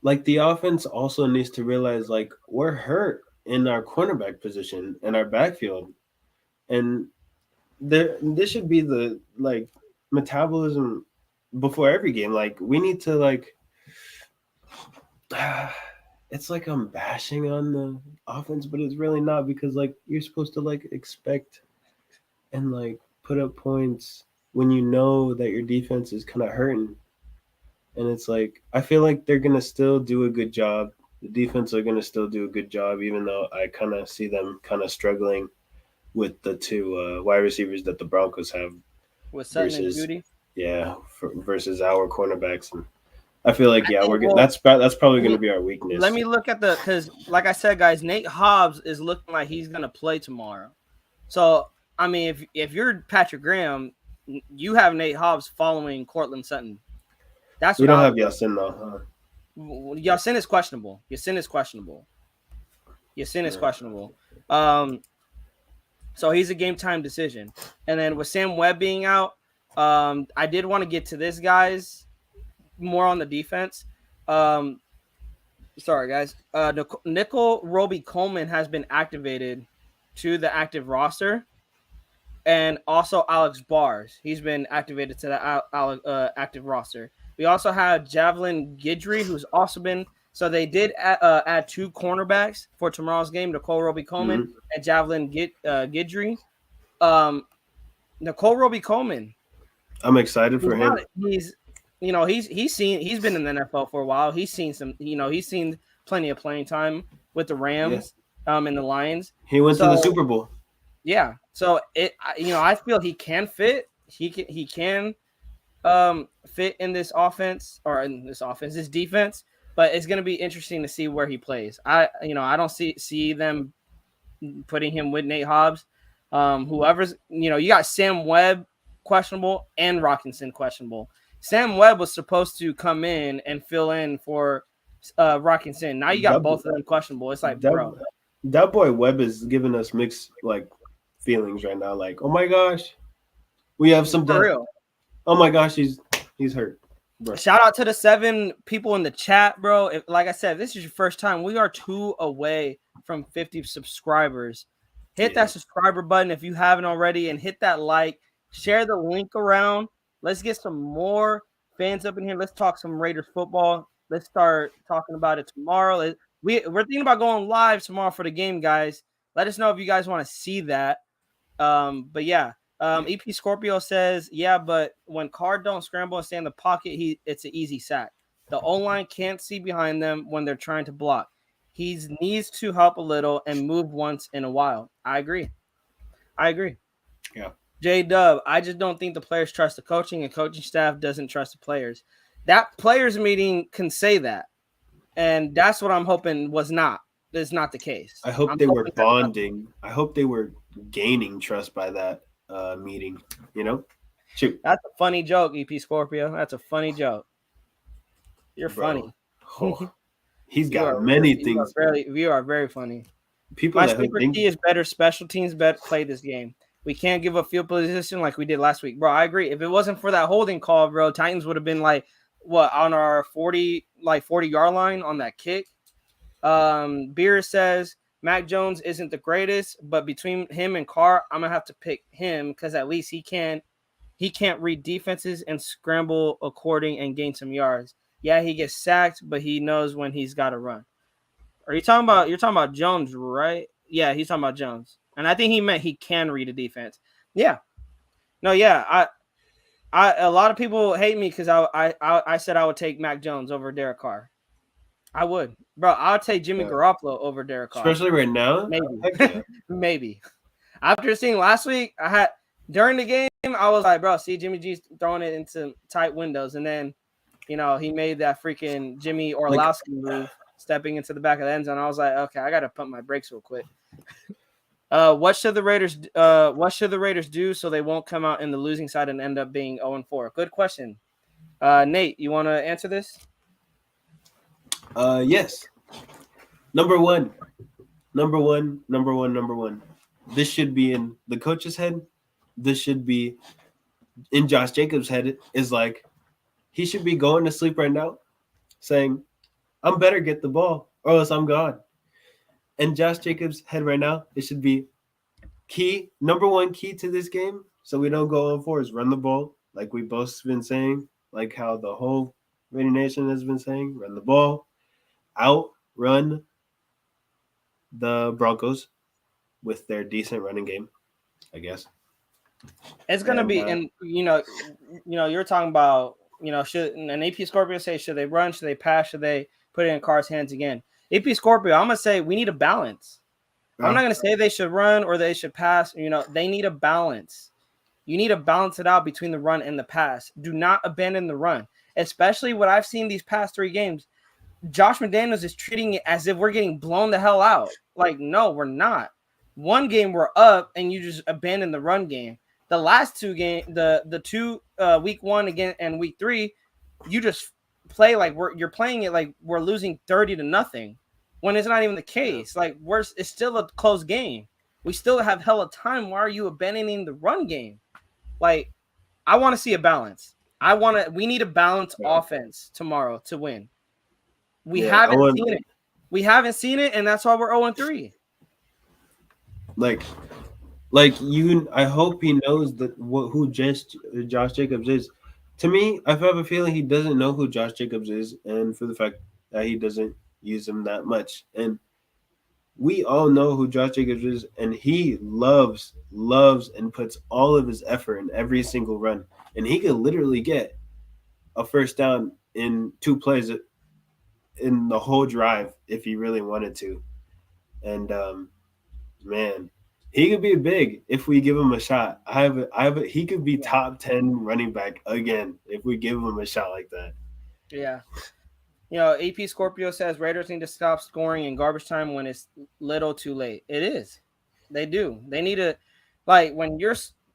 like the offense also needs to realize, like, we're hurt in our cornerback position and our backfield. And this should be the, like, metabolism before every game. Like, we need to, like, it's like I'm bashing on the offense, but it's really not, because, like, you're supposed to, like, expect and, like, put up points when you know that your defense is kind of hurting. And it's like, I feel like they're going to still do a good job. The defense are going to still do a good job, even though I kind of see them kind of struggling with the two wide receivers that the Broncos have. With Sutton and Judy? Yeah, versus our cornerbacks. And I feel like, that's probably going to be our weakness. Let me look at because like I said, guys, Nate Hobbs is looking like he's going to play tomorrow. So, I mean, if you're Patrick Graham, you have Nate Hobbs following Cortland Sutton. That's we don't have Yasin though. Huh? Yasin is questionable. So he's a game time decision. And then with Sam Webb being out, I did want to get to this, guys, more on the defense. Sorry, guys. Nickel Roby Coleman has been activated to the active roster. And also Alex Bars. He's been activated to the active roster. We also have Javelin Guidry, who's also been – so they did add two cornerbacks for tomorrow's game, Nicole Roby Coleman and Javelin Guidry. Nicole Roby Coleman. I'm excited for him. He's been in the NFL for a while. He's seen plenty of playing time with the Rams and the Lions. He went to the Super Bowl. Yeah. So I feel he can fit. He can fit in this offense, this defense. but it's going to be interesting to see where he plays. I don't see them putting him with Nate Hobbs. Whoever's, you got Sam Webb questionable and Rockinson questionable. Sam Webb was supposed to come in and fill in for Rockinson. Now you got both of them questionable. It's like, bro, that boy Webb is giving us mixed feelings right now. Like, oh my gosh, we have some for real. Oh my gosh, he's hurt. Bro. Shout out to the 7 people in the chat, bro. Like I said, if this is your first time, we are 2 away from 50 subscribers. Hit that subscriber button if you haven't already, and hit that like. Share the link around. Let's get some more fans up in here. Let's talk some Raiders football. Let's start talking about it tomorrow. We're thinking about going live tomorrow for the game, guys. Let us know if you guys want to see that. But yeah. EP Scorpio says, yeah, but when Carr don't scramble and stay in the pocket, it's an easy sack. The O-line can't see behind them when they're trying to block. He needs to help a little and move once in a while. I agree. Yeah. J-Dub, I just don't think the players trust the coaching, and coaching staff doesn't trust the players. That players meeting can say that, and that's what I'm hoping is not the case. I hope they were bonding. I hope they were gaining trust by that meeting, Shoot. That's a funny joke, EP Scorpio. That's a funny joke. You're funny. Oh, he's got many things. You are very funny. My sleeper key is better special teams play this game. We can't give up field position like we did last week. Bro, I agree. If it wasn't for that holding call, bro, Titans would have been on our 40-yard line on that kick. Beer says Mac Jones isn't the greatest, but between him and Carr, I'm gonna have to pick him because at least he can't read defenses and scramble according and gain some yards. Yeah, he gets sacked, but he knows when he's got to run. You're talking about Jones, right? Yeah, he's talking about Jones, and I think he meant he can read a defense. Yeah, no, yeah. A lot of people hate me because I said I would take Mac Jones over Derek Carr. I would, bro. I'll take Jimmy Garoppolo over Derek Carr, especially right now. Maybe, maybe. After seeing last week, during the game, I was like, bro, see Jimmy G's throwing it into tight windows, and then, he made that freaking Jimmy Orlowski move, stepping into the back of the end zone. I was like, okay, I gotta pump my brakes real quick. What should the Raiders do so they won't come out in the losing side and end up being 0-4? Good question. Nate, you want to answer this? Yes. Number one. This should be in the coach's head. This should be in Josh Jacobs' head. Is like he should be going to sleep right now, saying, "I'm better get the ball, or else I'm gone." And Josh Jacobs' head right now, it should be number one key to this game, so we don't go 0-4 is run the ball, like we both been saying, like how the whole Raider Nation has been saying, run the ball. Outrun the Broncos with their decent running game, I guess. It's gonna be, and you're talking about, should an AP Scorpio say, should they run, should they pass, should they put it in Carr's hands again? AP Scorpio, I'm gonna say we need a balance. I'm not gonna say they should run or they should pass. They need a balance. You need to balance it out between the run and the pass. Do not abandon the run, especially what I've seen these past 3 games. Josh McDaniels is treating it as if we're getting blown the hell out. Like, no, we're not. One game we're up, and you just abandon the run game. The last 2 games, the 2 week 1 again and week 3, you just play like you're playing it like we're losing 30-0 when it's not even the case. Like it's still a close game. We still have hella time. Why are you abandoning the run game? Like, I want to see a balance. We need a balanced offense tomorrow to win. We haven't seen it. We haven't seen it, and that's why we're 0-3. I hope he knows who Josh Jacobs is. To me, I have a feeling he doesn't know who Josh Jacobs is, and for the fact that he doesn't use him that much. And we all know who Josh Jacobs is, and he loves and puts all of his effort in every single run. And he could literally get a first down in 2 plays in the whole drive if he really wanted to. And man, he could be big if we give him a shot. He could be top 10 running back again if we give him a shot like that. Yeah. AP Scorpio says Raiders need to stop scoring in garbage time when it's little too late. It is. They do. They need to, like, when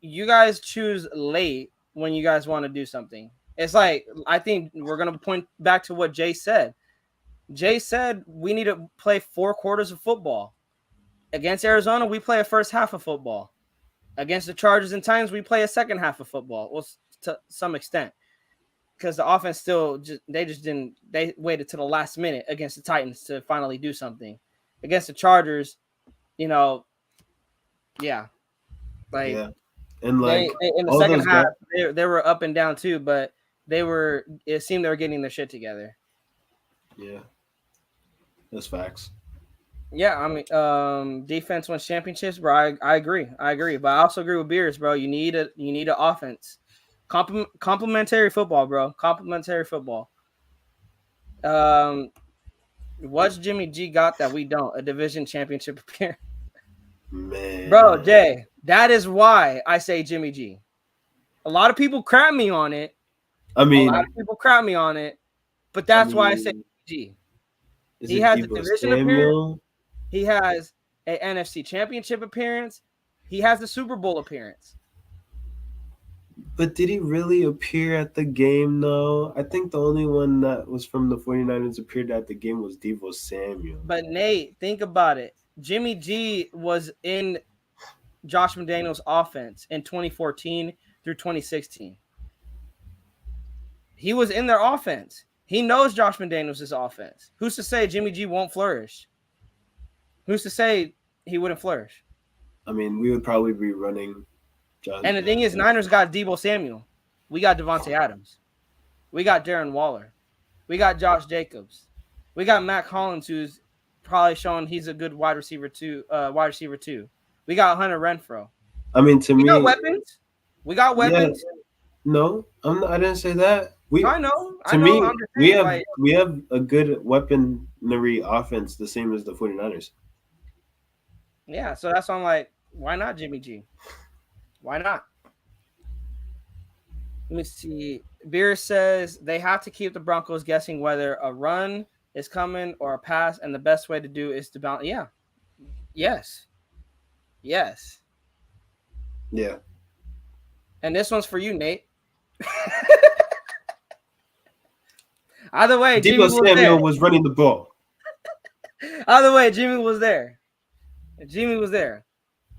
you guys choose late when you guys want to do something. It's like, I think we're going to point back to what Jay said. Jay said we need to play 4 quarters of football. Against Arizona, we play a first half of football. Against the Chargers and Titans, we play a second half of football. Well, to some extent. Because the offense they waited to the last minute against the Titans to finally do something. Against the Chargers, yeah. Like, yeah. And like they in the second half, they were up and down too, but it seemed they were getting their shit together. Yeah. That's facts. Yeah, I mean, defense wins championships, bro. I agree. But I also agree with Beers, bro. You need an offense. Complementary football, bro. Complementary football. What's Jimmy G got that we don't? A division championship appearance. Man. Bro, Jay, that is why I say Jimmy G. A lot of people crap me on it. But that's why I say G. He has a division appearance. He has an NFC championship appearance. He has the Super Bowl appearance. But did he really appear at the game, though? I think the only one that was from the 49ers appeared at the game was Deebo Samuel. But, Nate, think about it. Jimmy G was in Josh McDaniels' offense in 2014 through 2016. He was in their offense. He knows Josh McDaniels' offense. Who's to say Jimmy G won't flourish? Who's to say he wouldn't flourish? I mean, we would probably be running Josh. And the thing is, Niners got Deebo Samuel. We got Devontae Adams. We got Darren Waller. We got Josh Jacobs. We got Matt Collins, who's probably showing he's a good wide receiver too. We got Hunter Renfrow. I mean, we got weapons. We got weapons. Yeah. No, I didn't say that. I know. To me, we have a good weaponry offense, the same as the 49ers. Yeah, so that's why I'm like, why not Jimmy G? Why not? Let me see. Beer says they have to keep the Broncos guessing whether a run is coming or a pass, and the best way to do is to bounce. Yeah. Yes. Yeah. And this one's for you, Nate. Either way, Deebo Samuel was running the ball. Either way, Jimmy was there.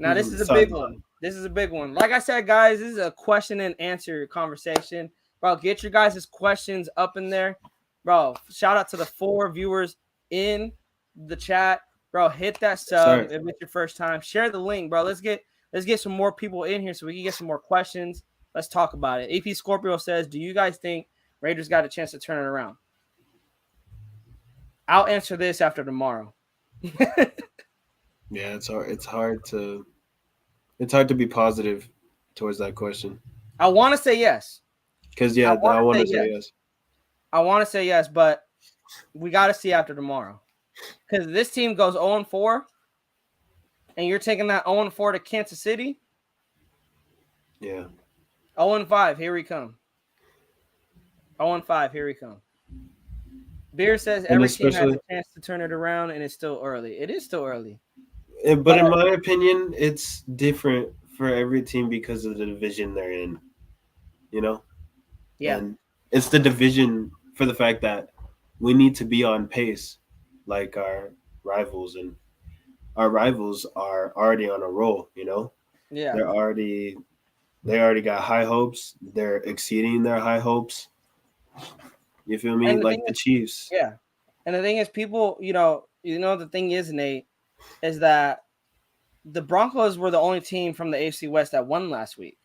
Now, this is a big one. Like I said, guys, this is a question and answer conversation. Bro, get your guys' questions up in there. Bro, shout out to the 4 viewers in the chat. Bro, hit that sub if it's your first time. Share the link, bro. Let's get some more people in here so we can get some more questions. Let's talk about it. AP Scorpio says, do you guys think Raiders got a chance to turn it around? I'll answer this after tomorrow. Yeah, it's hard. It's hard to be positive towards that question. I want to say yes. Because I want to say yes. I want to say yes, but we got to see after tomorrow. Because this team goes 0-4, and you're taking that 0-4 to Kansas City. Yeah. 0-5, here we come. 0-5, here we come. Beer says every team has a chance to turn it around, and it's still early. It is still early. But in my opinion, it's different for every team because of the division they're in. You know? Yeah. And it's the division for the fact that we need to be on pace like our rivals, and our rivals are already on a roll, you know? Yeah. They already got high hopes. They're exceeding their high hopes. You feel me? Like the Chiefs. Yeah. And the thing is, people, the thing is, Nate, is that the Broncos were the only team from the AFC West that won last week.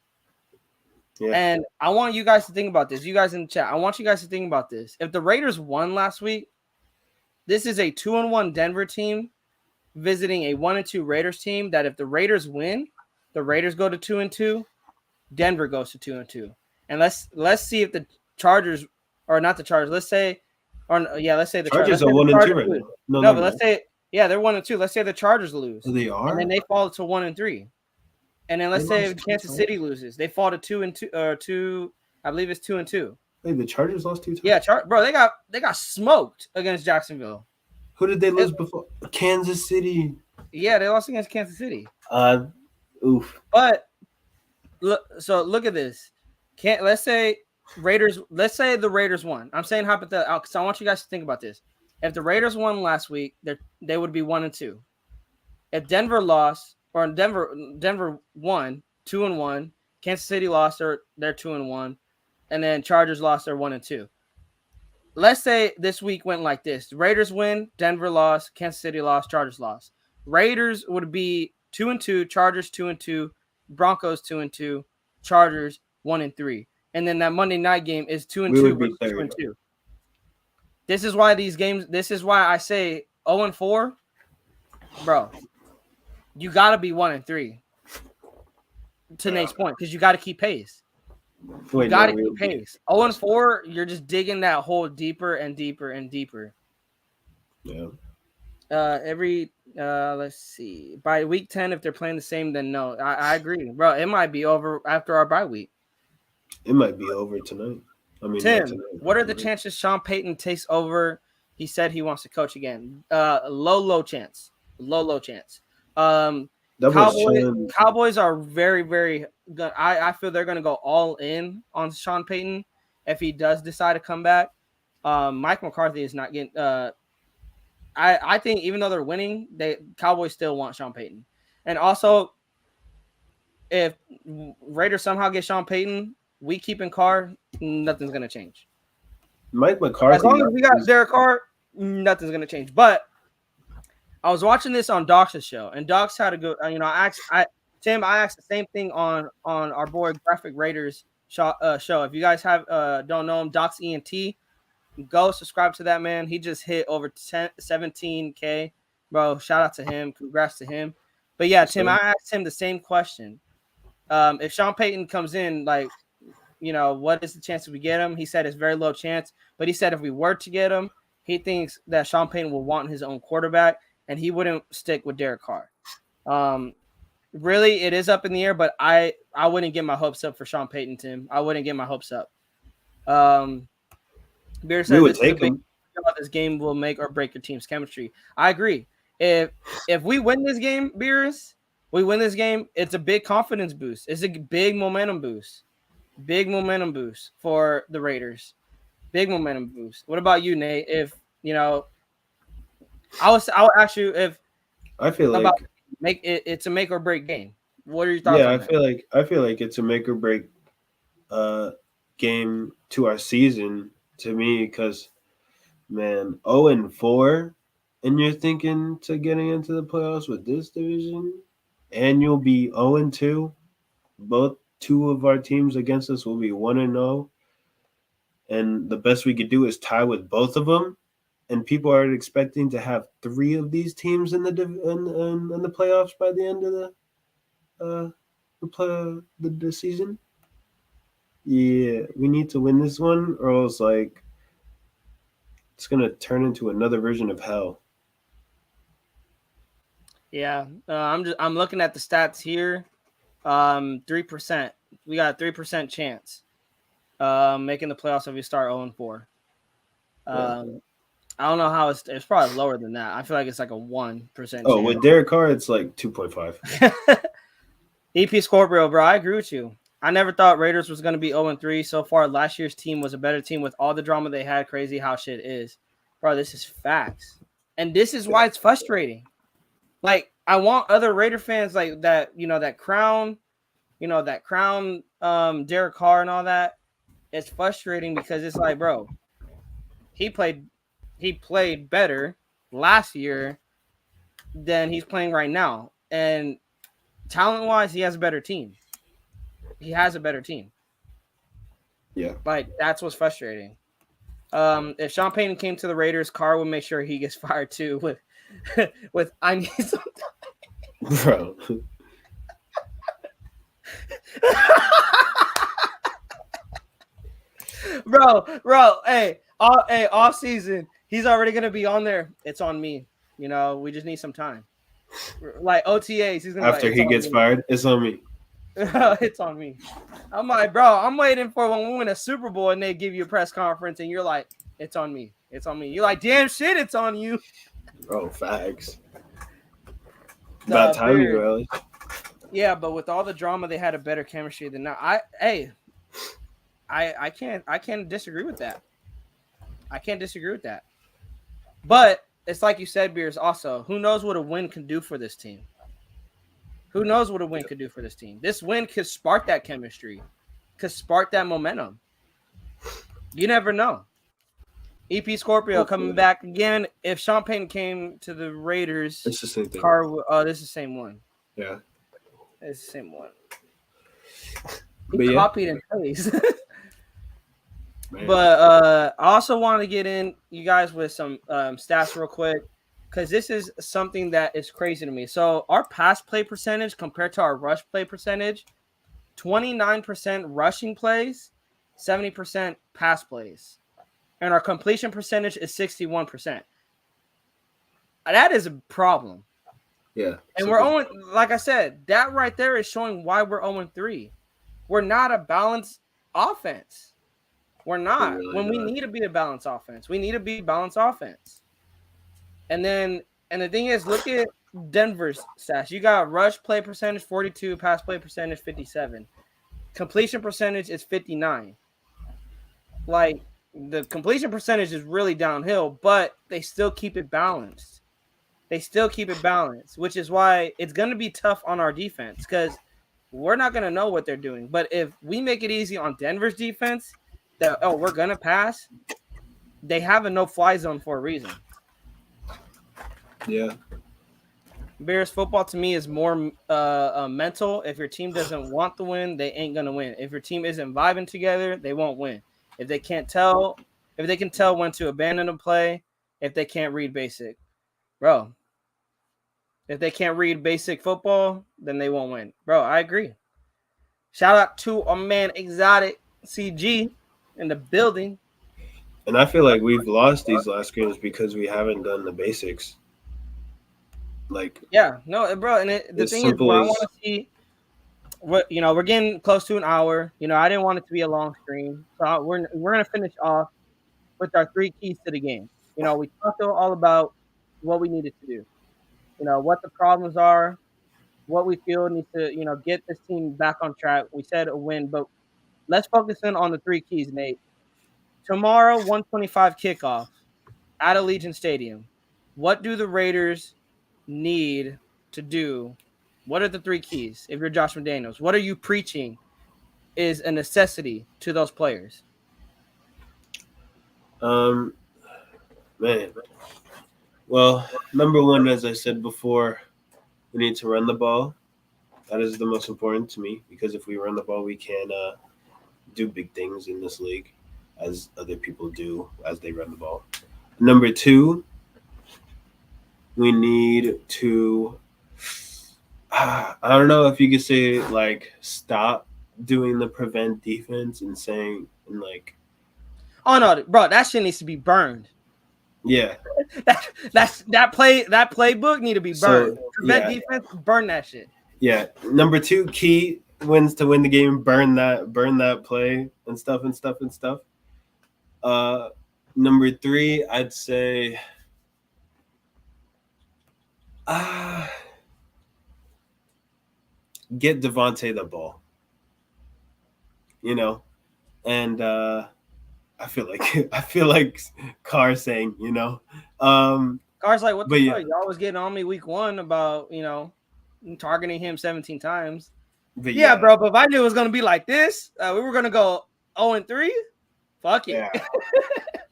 Yeah. And I want you guys to think about this. You guys in the chat, I want you guys to think about this. If the Raiders won last week, this is a 2-1 Denver team visiting a 1-2 Raiders team that if the Raiders win, the Raiders go to 2-2, Denver goes to 2-2. And let's see if the Chargers – or not the Chargers. Let's say the Chargers are 1-2 right now. No, but let's say they're 1-2. Let's say the Chargers lose. They are, and then they fall to 1-3. And then let's say Kansas City loses, they fall to 2-2 or 2. I believe it's 2-2. Wait, the Chargers lost 2 times? Yeah, bro, they got smoked against Jacksonville. Who did they lose before? Kansas City. Yeah, they lost against Kansas City. Oof. But look at this. Let's say the Raiders won. I'm saying hypothetical because I want you guys to think about this. If the Raiders won last week, they would be 1-2. If Denver lost or Denver won 2-1, Kansas City lost, they're 2-1, and then Chargers lost, they're 1-2. Let's say this week went like this: Raiders win, Denver lost, Kansas City lost, Chargers lost. Raiders would be 2-2, Chargers 2-2, Broncos 2-2, Chargers 1-3, and then that Monday night game is 2-2 versus 2-2. This is why these games. This is why I say 0-4, bro. You gotta be 1-3. To Nate's point, because you got to keep pace. You got to keep pace. 0-4, you're just digging that hole deeper and deeper and deeper. Yeah. Let's see. By week 10, if they're playing the same, then no. I agree, bro. It might be over after our bye week. It might be over tonight. Tim, what are the chances Sean Payton takes over? He said he wants to coach again. Low chance. Low chance. Cowboys are very, very good. I feel they're going to go all in on Sean Payton if he does decide to come back. Mike McCarthy is not getting. I think even though they're winning, Cowboys still want Sean Payton. And also, if Raiders somehow get Sean Payton, we keep in Carr, nothing's going to change. Mike McCarthy. As long as we got Derek Carr, nothing's going to change. But I was watching this on Doc's show, and Doc's had a good. I asked the same thing on our boy Graphic Raiders show. If you guys don't know him, Doc's ENT, go subscribe to that man. He just hit over 17K, bro. Shout out to him. Congrats to him. But yeah, Tim, I asked him the same question. If Sean Payton comes in, what is the chance we get him? He said it's very low chance, but he said if we were to get him, he thinks that Sean Payton will want his own quarterback, and he wouldn't stick with Derek Carr. Really, it is up in the air, but I wouldn't get my hopes up for Sean Payton, Tim. I wouldn't get my hopes up. Beer said this game will make or break your team's chemistry. I agree. If we win this game, Beers, it's a big confidence boost. It's a big momentum boost. Big momentum boost for the Raiders. Big momentum boost. What about you, Nate? If I would ask you if I feel like it's a make or break game. What are your thoughts? Yeah, I feel like it's a make or break game to our season to me because man, 0-4, and you're thinking to getting into the playoffs with this division, and you'll be 0-2. Two of our teams against us will be 1-0, and the best we could do is tie with both of them. And people are expecting to have 3 of these teams in the playoffs by the end of the season. Yeah, we need to win this one, or else it's gonna turn into another version of hell. Yeah, I'm looking at the stats here. 3%. We got a 3% chance making the playoffs if we start 0-4. I don't know how it's probably lower than that. I feel like it's like a 1% chance. Oh, with Derek Carr, it's like 2.5. EP Scorpio, bro, I agree with you. I never thought Raiders was going to be 0-3 so far. Last year's team was a better team with all the drama they had. Crazy how shit is. Bro, this is facts. And this is why it's frustrating. I want other Raider fans like that, that crown Derek Carr and all that. It's frustrating because it's like, bro, he played better last year than he's playing right now. And talent-wise, he has a better team. Yeah. That's what's frustrating. If Sean Payton came to the Raiders, Carr would make sure he gets fired too with I need some time. Bro. bro, hey, all season, he's already gonna be on there. It's on me. We just need some time. Like OTAs, he's gonna after he gets fired, it's on me. It's on me. I'm like, bro, I'm waiting for when we win a Super Bowl and they give you a press conference and you're like, it's on me. It's on me. You're like, damn shit, it's on you. Bro, facts. About time you realized. Yeah, but with all the drama, they had a better chemistry than now. I can't disagree with that. I can't disagree with that. But it's like you said, Beers, also, who knows what a win can do for this team? Who knows what a win could do for this team? This win could spark that chemistry, could spark that momentum. You never know. EP Scorpio coming back again. If Sean Payton came to the Raiders, it's the same thing. Carr, this is the same one. Yeah. It's the same one. He copied and pasted. But I also want to get in, you guys, with some stats real quick, because this is something that is crazy to me. So our pass play percentage compared to our rush play percentage, 29% rushing plays, 70% pass plays. And our completion percentage is 61%. That is a problem. Yeah. And we're 0, like I said, that right there is showing why we're 0-3. We're not a balanced offense. We're not. We need to be a balanced offense. We need to be a balanced offense. And the thing is, look at Denver's stats. You got rush play percentage 42, pass play percentage 57. Completion percentage is 59. Like, the completion percentage is really downhill, but they still keep it balanced. Which is why it's going to be tough on our defense, because we're not going to know what they're doing. But if we make it easy on Denver's defense, that, we're going to pass, they have a no-fly zone for a reason. Yeah. Bears football to me is more mental. If your team doesn't want to win, they ain't going to win. If your team isn't vibing together, they won't win. If they can tell when to abandon a play, if they can't read basic. Bro, if they can't read basic football, then they won't win. Bro, I agree. Shout out to our man Exotic CG in the building. And I feel like we've lost these last games because we haven't done the basics. Like, yeah, no, bro. And the thing is, I want to see what, we're getting close to an hour. I didn't want it to be a long stream, so we're gonna finish off with our 3 keys to the game. We talked all about what we needed to do. What the problems are, what we feel needs to, get this team back on track. We said a win, but let's focus in on the 3 keys, Nate. Tomorrow, 1:25 kickoff at Allegiant Stadium. What do the Raiders need to do? What are the 3 keys? If you're Josh McDaniels, what are you preaching is a necessity to those players? Man. Well, number one, as I said before, we need to run the ball. That is the most important to me, because if we run the ball, we can do big things in this league, as other people do as they run the ball. Number 2, we need to, I don't know if you could say, like, stop doing the prevent defense and saying, and like, oh no, bro, that shit needs to be burned. Yeah. that playbook need to be burned. Prevent defense, burn that shit. Yeah. Number 2 key wins to win the game, burn that play and stuff. Number 3, I'd say get Devontae the ball. And I feel like Carr saying, Carr's like, what the fuck? Y'all was getting on me week 1 about, targeting him 17 times. But yeah, bro, but if I knew it was going to be like this, we were going to go 0-3. Fuck it. Yeah.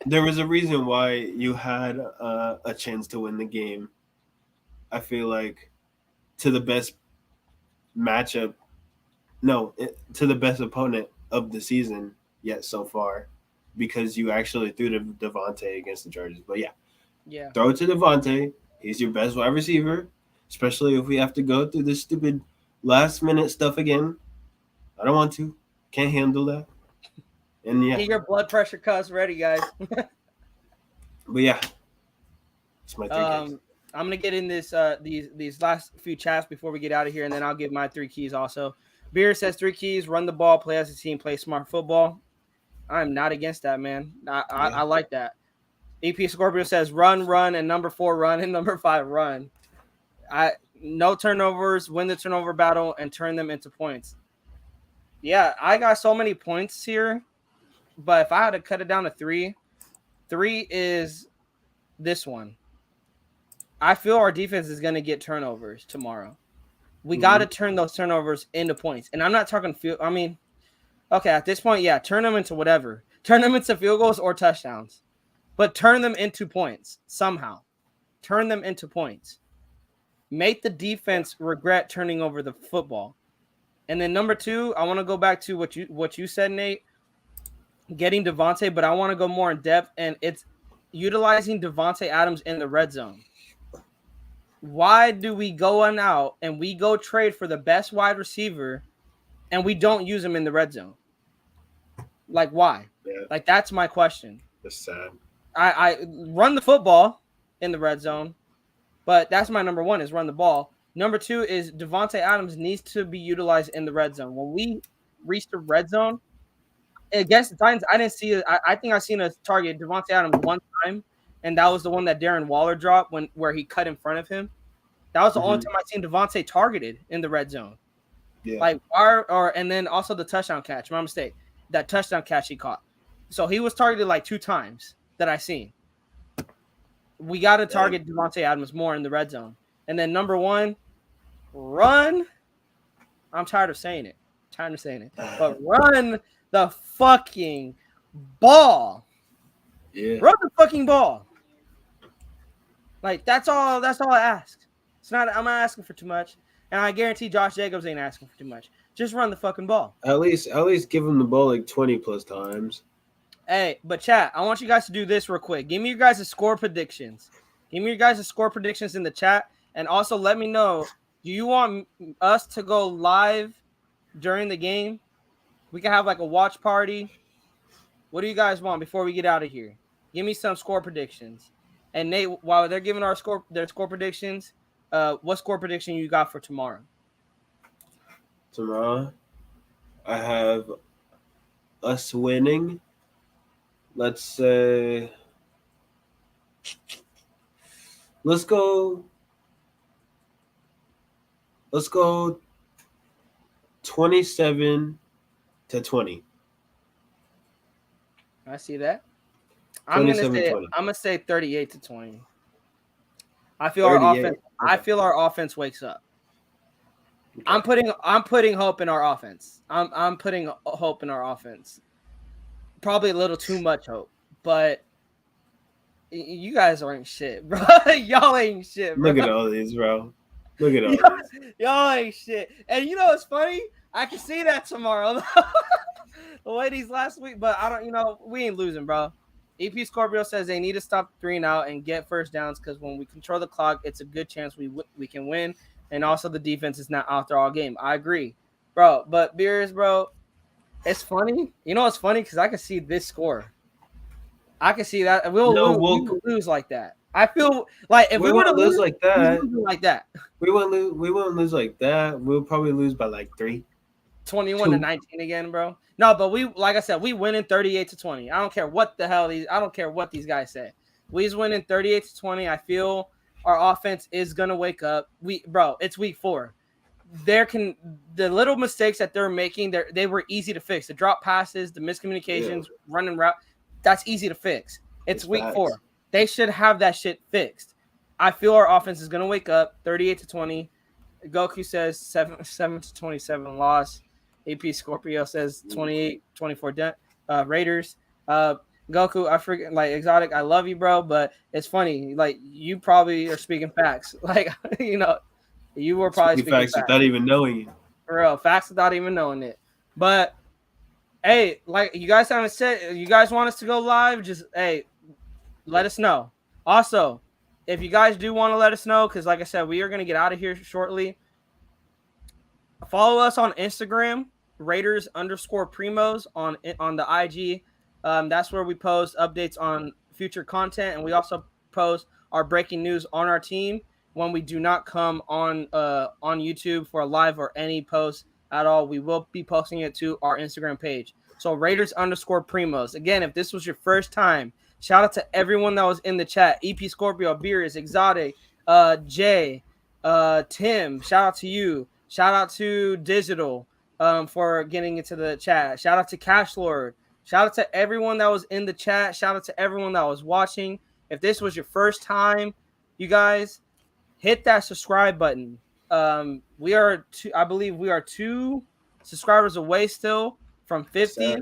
There was a reason why you had a chance to win the game. I feel like to the best matchup, to the best opponent of the season yet so far, because you actually threw to Devontae against the Chargers. But yeah, throw it to Devontae. He's your best wide receiver, especially if we have to go through this stupid last-minute stuff again. I don't want to. Can't handle that. And get your blood pressure cuts ready, guys. But yeah, it's my 3 keys. I'm gonna get in this these last few chats before we get out of here, and then I'll give my 3 keys also. Beer says 3 keys: run the ball, play as a team, play smart football. I'm not against that, man. I like that. EP Scorpio says run, and number 4 run, and number 5 run. No turnovers, win the turnover battle, and turn them into points. Yeah, I got so many points here, but if I had to cut it down to 3 is this one. I feel our defense is going to get turnovers tomorrow. We got to turn those turnovers into points. And I'm not talking field. I mean, okay, at this point, yeah, turn them into whatever. Turn them into field goals or touchdowns. But turn them into points somehow. Turn them into points. Make the defense regret turning over the football. And then number 2, I want to go back to what you said, Nate, getting Devontae, but I want to go more in depth, and it's utilizing Devontae Adams in the red zone. Why do we go on out and we go trade for the best wide receiver and we don't use him in the red zone? Like, why? Yeah. Like, that's my question. That's sad. I run the football in the red zone, but that's my number 1 is run the ball. Number 2 is Devontae Adams needs to be utilized in the red zone. When we reach the red zone against the Titans, I didn't see it. I think I seen a target Devontae Adams one time, and that was the one that Darren Waller dropped where he cut in front of him. That was the only time I seen Devontae targeted in the red zone. Yeah. Like and then also the touchdown catch. My mistake. That touchdown catch he caught. So he was targeted like 2 times that I seen. We got to target Devontae Adams more in the red zone. And then number 1, run. I'm tired of saying it. But run the fucking ball. Yeah. Run the fucking ball. Like, that's all I ask. I'm not asking for too much. And I guarantee Josh Jacobs ain't asking for too much. Just run the fucking ball. At least give him the ball like 20 plus times. Hey, but chat, I want you guys to do this real quick. Give me your guys' score predictions. Give me your guys' score predictions in the chat. And also let me know, do you want us to go live during the game? We can have like a watch party. What do you guys want before we get out of here? Give me some score predictions. And Nate, while they're giving their score predictions, what score prediction you got for tomorrow? Tomorrow, I have us winning. Let's say, let's go 27-20. I see that. I'm gonna say 38-20. I feel our offense wakes up. Okay. I'm putting hope in our offense. I'm putting hope in our offense. Probably a little too much hope, but you guys aren't shit, bro. Y'all ain't shit, bro. Look at all these, bro. Look at all these. Y'all ain't shit. And you know what's funny? I can see that tomorrow. The way these last week, but I don't. We ain't losing, bro. EP Scorpio says they need to stop 3 and out and get first downs because when we control the clock, it's a good chance we can win. And also the defense is not out there all game. I agree, bro. But Beers, bro, it's funny. You know what's funny? Because I can see this score. I can see that. We'll lose like that. I feel like if we were to lose like that, we won't lose like that. We'll probably lose by like 3. 21-19 again, bro. No, but like I said, we win in 38-20. I don't care what the hell I don't care what these guys say. We just win in 38-20. I feel our offense is gonna wake up. It's week 4. The little mistakes that they're making, they were easy to fix. The drop passes, the miscommunications, running route, that's easy to fix. It's week 4. They should have that shit fixed. I feel our offense is gonna wake up. 38-20. Goku says 7-27 loss. AP Scorpio says 28-24 Raiders. Goku, I forget, like, Exotic, I love you, bro, but it's funny. Like, you probably are speaking facts. Like, you were probably speaking facts without even knowing it. For real, facts without even knowing it. But, hey, like, you guys haven't said, you guys want us to go live? Just, hey, let us know. Also, if you guys do want to let us know, because, like I said, we are going to get out of here shortly. Follow us on Instagram, Raiders_Primos on the IG. That's where we post updates on future content, and we also post our breaking news on our team when we do not come on YouTube for a live or any post at all, we will be posting it to our Instagram page. So Raiders_Primos. Again, if this was your first time, shout out to everyone that was in the chat. EP Scorpio, Beerus, Exotic, Jay, Tim. Shout out to you. Shout out to Digital for getting into the chat. Shout out to Cash Lord. Shout out to everyone that was in the chat. Shout out to everyone that was watching. If this was your first time, you guys, hit that subscribe button. I believe we are 2 subscribers away still from 50. Yes,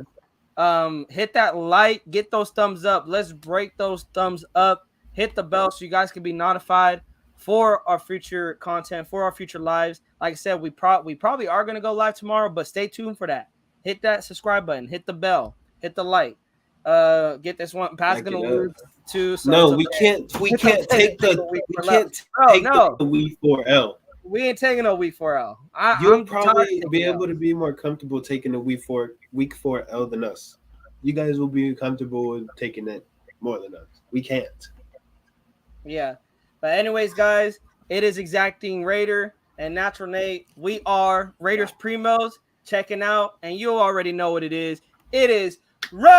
hit that like, get those thumbs up. Let's break those thumbs up. Hit the bell so you guys can be notified for our future content, for our future lives. Like I said, we probably are going to go live tomorrow, but stay tuned for that. Hit that subscribe button, hit the bell, hit the like. Get this one. Pat's going to lose too. So no, we can't take the week 4L. We ain't taking no week 4L. You'll probably be able to be more comfortable taking a week 4L than us. You guys will be comfortable with taking it more than us. We can't. Yeah. But anyways, guys, it is Exacting Raider and Natural Nate. We are Raiders Primos checking out, and you already know what it is. It is Raiders!